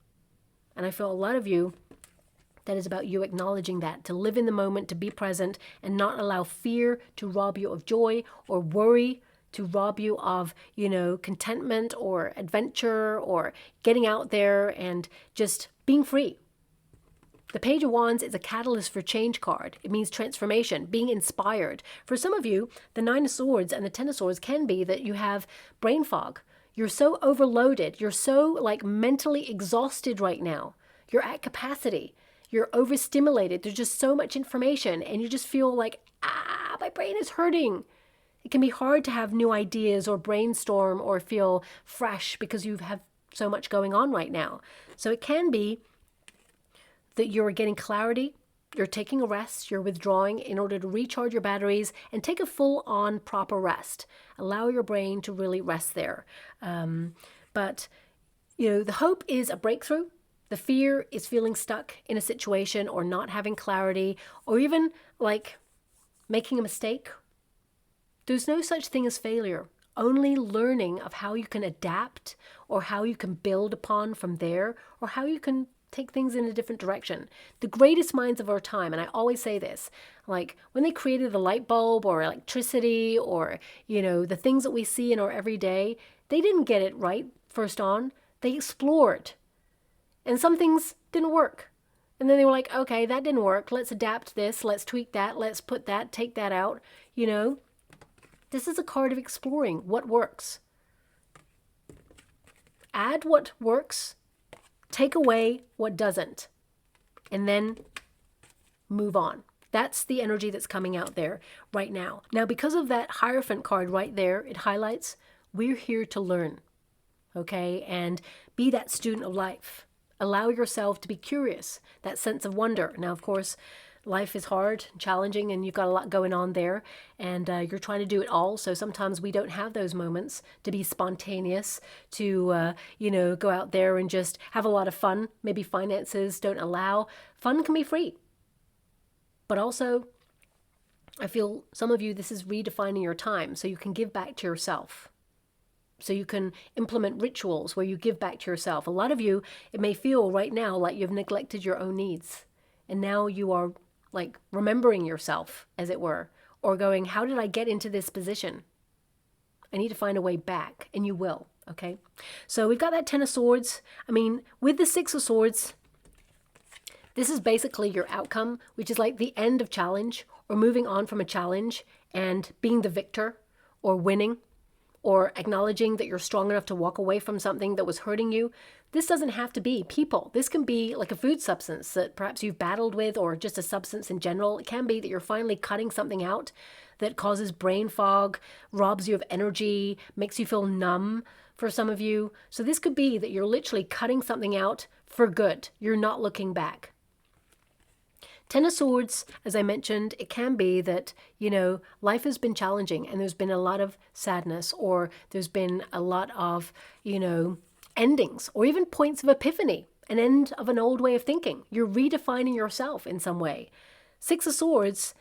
And I feel a lot of you, that is about you acknowledging that, to live in the moment, to be present, and not allow fear to rob you of joy, or worry to rob you of, contentment or adventure, or getting out there and just being free. The Page of Wands is a catalyst for change card. It means transformation, being inspired. For some of you, the Nine of Swords and the Ten of Swords can be that you have brain fog. You're so overloaded. You're so mentally exhausted right now. You're at capacity. You're overstimulated. There's just so much information, and you just feel like, my brain is hurting. It can be hard to have new ideas or brainstorm or feel fresh because you have so much going on right now. So it can be that you're getting clarity, you're taking a rest, you're withdrawing in order to recharge your batteries and take a full-on proper rest. Allow your brain to really rest there. But the hope is a breakthrough. The fear is feeling stuck in a situation or not having clarity, or even making a mistake. There's no such thing as failure. Only learning of how you can adapt, or how you can build upon from there, or how you can take things in a different direction. The greatest minds of our time, and I always say this, when they created the light bulb or electricity or, the things that we see in our everyday, they didn't get it right first on. They explored. And some things didn't work. And then they were like, okay, that didn't work. Let's adapt this. Let's tweak that. Let's put that, take that out. This is a card of exploring what works. Add what works, take away what doesn't, and then move on. That's the energy that's coming out there right now. Now, because of that Hierophant card right there, it highlights we're here to learn, okay? And be that student of life. Allow yourself to be curious, that sense of wonder. Now, of course, life is hard, challenging, and you've got a lot going on there, and you're trying to do it all. So sometimes we don't have those moments to be spontaneous, to, go out there and just have a lot of fun. Maybe finances don't allow. Fun can be free. But also, I feel some of you, this is redefining your time so you can give back to yourself. So you can implement rituals where you give back to yourself. A lot of you, it may feel right now like you've neglected your own needs. And now you are remembering yourself, as it were, or going, how did I get into this position? I need to find a way back, and you will, okay? So we've got that Ten of Swords. With the Six of Swords, this is basically your outcome, which is the end of challenge, or moving on from a challenge and being the victor, or winning, or acknowledging that you're strong enough to walk away from something that was hurting you. This doesn't have to be people. This can be like a food substance that perhaps you've battled with, or just a substance in general. It can be that you're finally cutting something out that causes brain fog, robs you of energy, makes you feel numb for some of you. So this could be that you're literally cutting something out for good. You're not looking back. Ten of Swords, as I mentioned, it can be that, life has been challenging and there's been a lot of sadness, or there's been a lot of, endings, or even points of epiphany, an end of an old way of thinking. You're redefining yourself in some way. Six of Swords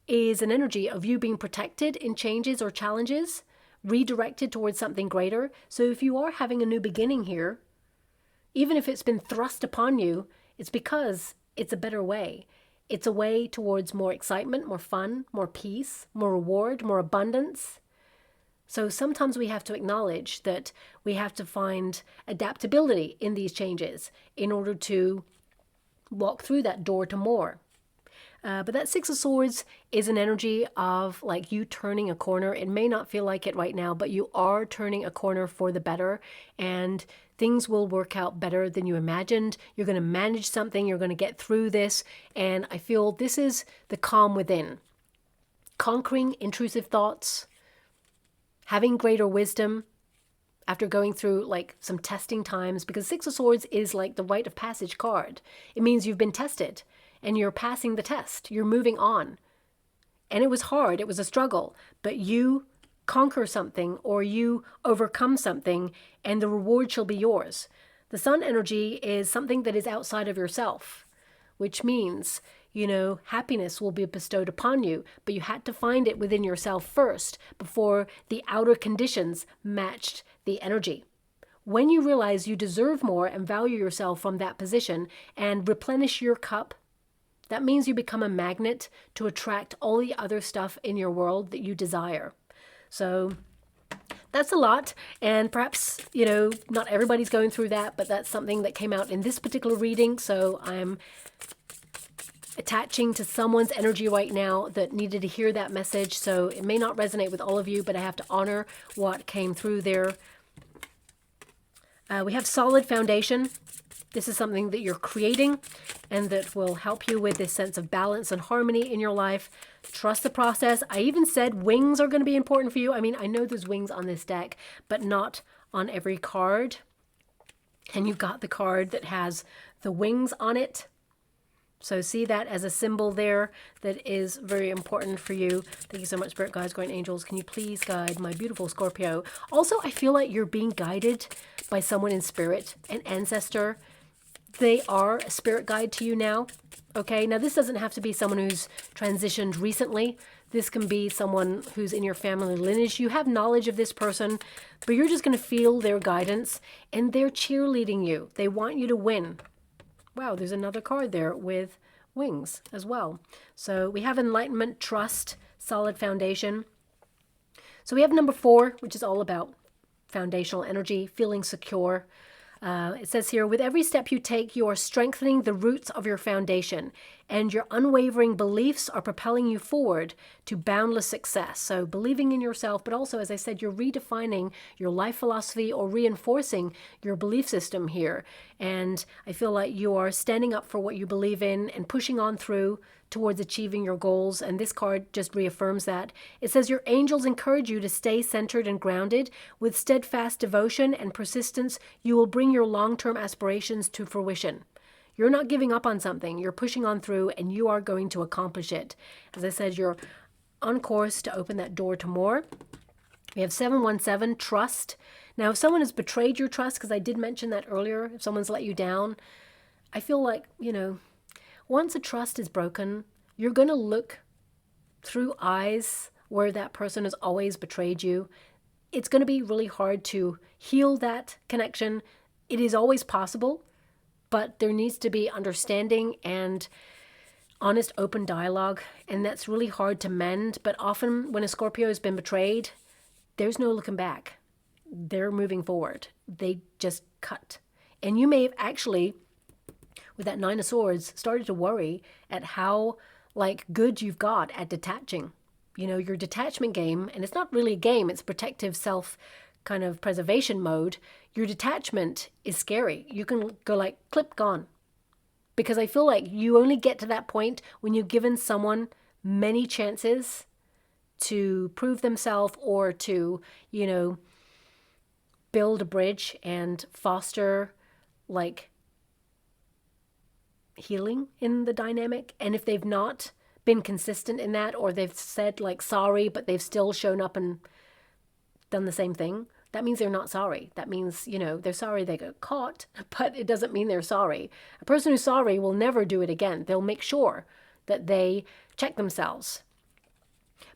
is an energy of you being protected in changes or challenges, redirected towards something greater. So if you are having a new beginning here, even if it's been thrust upon you, it's because it's a better way. It's a way towards more excitement, more fun, more peace, more reward, more abundance. So sometimes we have to acknowledge that we have to find adaptability in these changes in order to walk through that door to more. But that Six of Swords is an energy of you turning a corner. It may not feel like it right now, but you are turning a corner for the better, and things will work out better than you imagined. You're going to manage something. You're going to get through this. And I feel this is the calm within. Conquering intrusive thoughts, having greater wisdom after going through some testing times, because Six of Swords is the rite of passage card. It means you've been tested and you're passing the test. You're moving on. And it was hard. It was a struggle, but you conquer something, or you overcome something, and the reward shall be yours. The Sun energy is something that is outside of yourself, which means, happiness will be bestowed upon you. But you had to find it within yourself first before the outer conditions matched the energy. When you realize you deserve more and value yourself from that position and replenish your cup, that means you become a magnet to attract all the other stuff in your world that you desire. So that's a lot, and perhaps, not everybody's going through that, but that's something that came out in this particular reading, so I'm attaching to someone's energy right now that needed to hear that message, so it may not resonate with all of you, but I have to honor what came through there. We have solid foundation. This is something that you're creating and that will help you with this sense of balance and harmony in your life. Trust the process. I even said wings are going to be important for you. I mean, I know there's wings on this deck, but not on every card. And you've got the card that has the wings on it. So see that as a symbol there that is very important for you. Thank you so much, Spirit Guides, Guardian Angels. Can you please guide my beautiful Scorpio? Also, I feel like you're being guided by someone in spirit, an ancestor. They are a spirit guide to you now. Okay, now this doesn't have to be someone who's transitioned recently. This can be someone who's in your family lineage. You have knowledge of this person, but you're just going to feel their guidance, and they're cheerleading you. They want you to win. Wow, there's another card there with wings as well. So we have enlightenment, trust, solid foundation. So we have number 4, which is all about foundational energy, feeling secure. It says here, with every step you take, you are strengthening the roots of your foundation, and your unwavering beliefs are propelling you forward to boundless success. So believing in yourself, but also, as I said, you're redefining your life philosophy or reinforcing your belief system here. And I feel like you are standing up for what you believe in and pushing on through towards achieving your goals, and this card just reaffirms that. It says your angels encourage you to stay centered and grounded. With steadfast devotion and persistence, you will bring your long-term aspirations to fruition. You're not giving up on something. You're pushing on through, and you are going to accomplish it. As I said, you're on course to open that door to more. We have 717, trust. Now, if someone has betrayed your trust, because I did mention that earlier, if someone's let you down, I feel like, once a trust is broken, you're going to look through eyes where that person has always betrayed you. It's going to be really hard to heal that connection. It is always possible, but there needs to be understanding and honest, open dialogue, and that's really hard to mend. But often when a Scorpio has been betrayed, there's no looking back. They're moving forward. They just cut. And you may have actually, with that 9 of Swords, started to worry at how good you've got at detaching. Your detachment game, and it's not really a game, it's protective self kind of preservation mode. Your detachment is scary. You can go clip, gone. Because I feel like you only get to that point when you've given someone many chances to prove themselves or to, build a bridge and foster healing in the dynamic. And if they've not been consistent in that, or they've said sorry, but they've still shown up and done the same thing, that means they're not sorry. That means, they're sorry they got caught, but it doesn't mean they're sorry. A person who's sorry will never do it again. They'll make sure that they check themselves.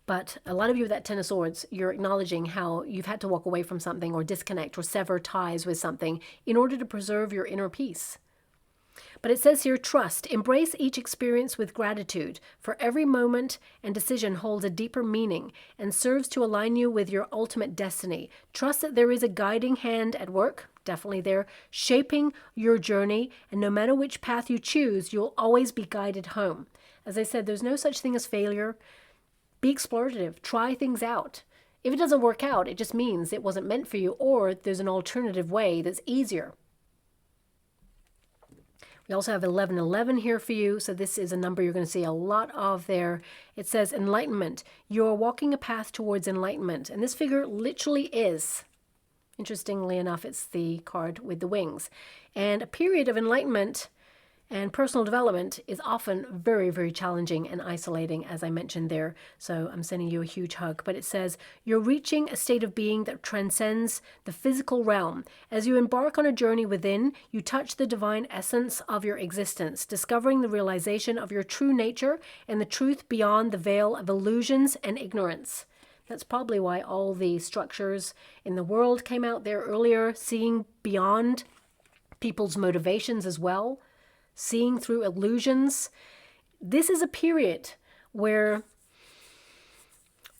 But a lot of you with that 10 of Swords, you're acknowledging how you've had to walk away from something or disconnect or sever ties with something in order to preserve your inner peace. But it says here, trust. Embrace each experience with gratitude, for every moment and decision holds a deeper meaning and serves to align you with your ultimate destiny. Trust that there is a guiding hand at work, definitely there, shaping your journey, and no matter which path you choose, you'll always be guided home. As I said, there's no such thing as failure. Be explorative. Try things out. If it doesn't work out, it just means it wasn't meant for you, or there's an alternative way that's easier. We also have 1111 here for you, so this is a number you're going to see a lot of there. It says enlightenment. You're walking a path towards enlightenment, and this figure literally is. Interestingly enough, it's the card with the wings. And a period of enlightenment And personal development is often very, very challenging and isolating, as I mentioned there. So I'm sending you a huge hug. But it says, you're reaching a state of being that transcends the physical realm. As you embark on a journey within, you touch the divine essence of your existence, discovering the realization of your true nature and the truth beyond the veil of illusions and ignorance. That's probably why all the structures in the world came out there earlier, seeing beyond people's motivations as well, seeing through illusions. This is a period where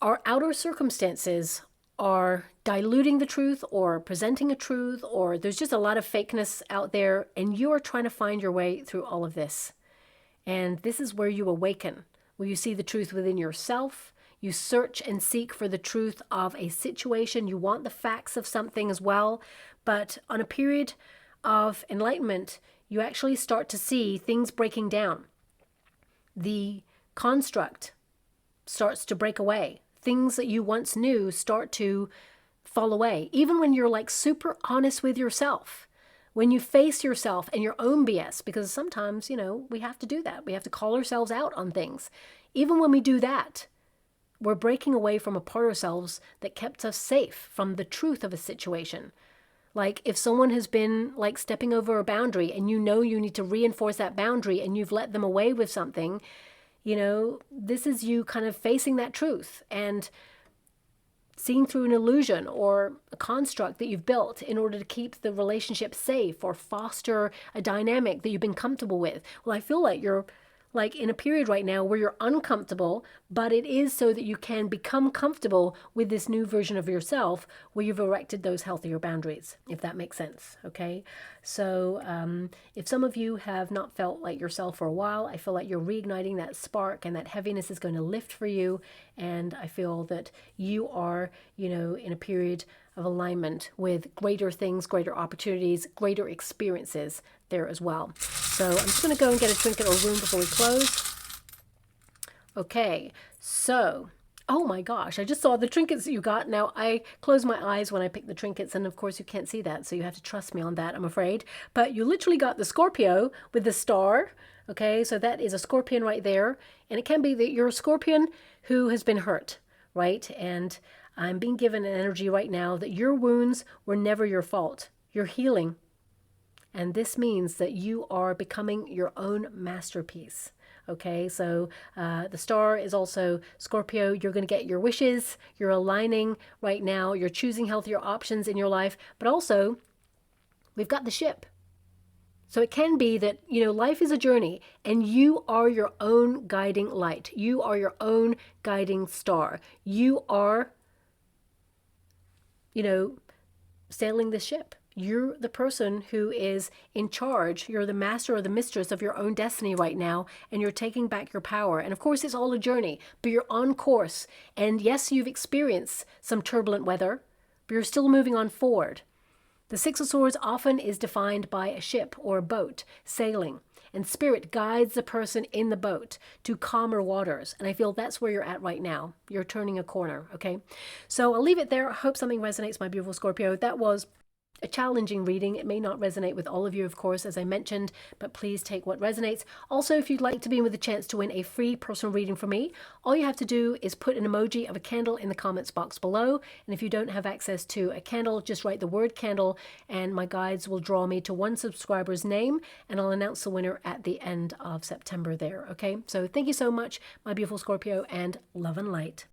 our outer circumstances are diluting the truth or presenting a truth, or there's just a lot of fakeness out there, and you are trying to find your way through all of this. And this is where you awaken, where you see the truth within yourself. You search and seek for the truth of a situation. You want the facts of something as well. But on a period of enlightenment, you actually start to see things breaking down. The construct starts to break away. Things that you once knew start to fall away. Even when you're like super honest with yourself, when you face yourself and your own BS, because sometimes, you know, we have to do that. We have to call ourselves out on things. Even when we do that, we're breaking away from a part of ourselves that kept us safe from the truth of a situation. Like if someone has been like stepping over a boundary and you know you need to reinforce that boundary and you've let them away with something, you know, this is you kind of facing that truth and seeing through an illusion or a construct that you've built in order to keep the relationship safe or foster a dynamic that you've been comfortable with. Well, I feel like you're like in a period right now where you're uncomfortable, but it is so that you can become comfortable with this new version of yourself where you've erected those healthier boundaries, if that makes sense, okay? So if some of you have not felt like yourself for a while, I feel like you're reigniting that spark and that heaviness is going to lift for you. And I feel that you are, you know, in a period of alignment with greater things, greater opportunities, greater experiences there as well. So I'm just going to go and get a trinket or rune before we close. Okay, so, oh my gosh, I just saw the trinkets that you got. Now, I close my eyes when I pick the trinkets, and of course you can't see that, so you have to trust me on that, I'm afraid. But you literally got the Scorpio with the star. Okay, so that is a scorpion right there. And it can be that you're a scorpion who has been hurt, right? And I'm being given an energy right now that your wounds were never your fault. You're healing. And this means that you are becoming your own masterpiece. Okay, so the star is also Scorpio. You're going to get your wishes. You're aligning right now. You're choosing healthier options in your life. But also, we've got the ship. So it can be that, you know, life is a journey and you are your own guiding light. You are your own guiding star. You are, you know, sailing the ship. You're the person who is in charge. You're the master or the mistress of your own destiny right now, and you're taking back your power. And of course, it's all a journey, but you're on course. And yes, you've experienced some turbulent weather, but you're still moving on forward. The Six of Swords often is defined by a ship or a boat sailing, and spirit guides the person in the boat to calmer waters. And I feel that's where you're at right now. You're turning a corner, okay? So I'll leave it there. I hope something resonates, my beautiful Scorpio. That was a challenging reading. It may not resonate with all of you, of course, as I mentioned, but please take what resonates. Also, if you'd like to be with a chance to win a free personal reading from me, all you have to do is put an emoji of a candle in the comments box below. And if you don't have access to a candle, just write the word candle and my guides will draw me to one subscriber's name and I'll announce the winner at the end of September there. Okay, so thank you so much, my beautiful Scorpio, and love and light.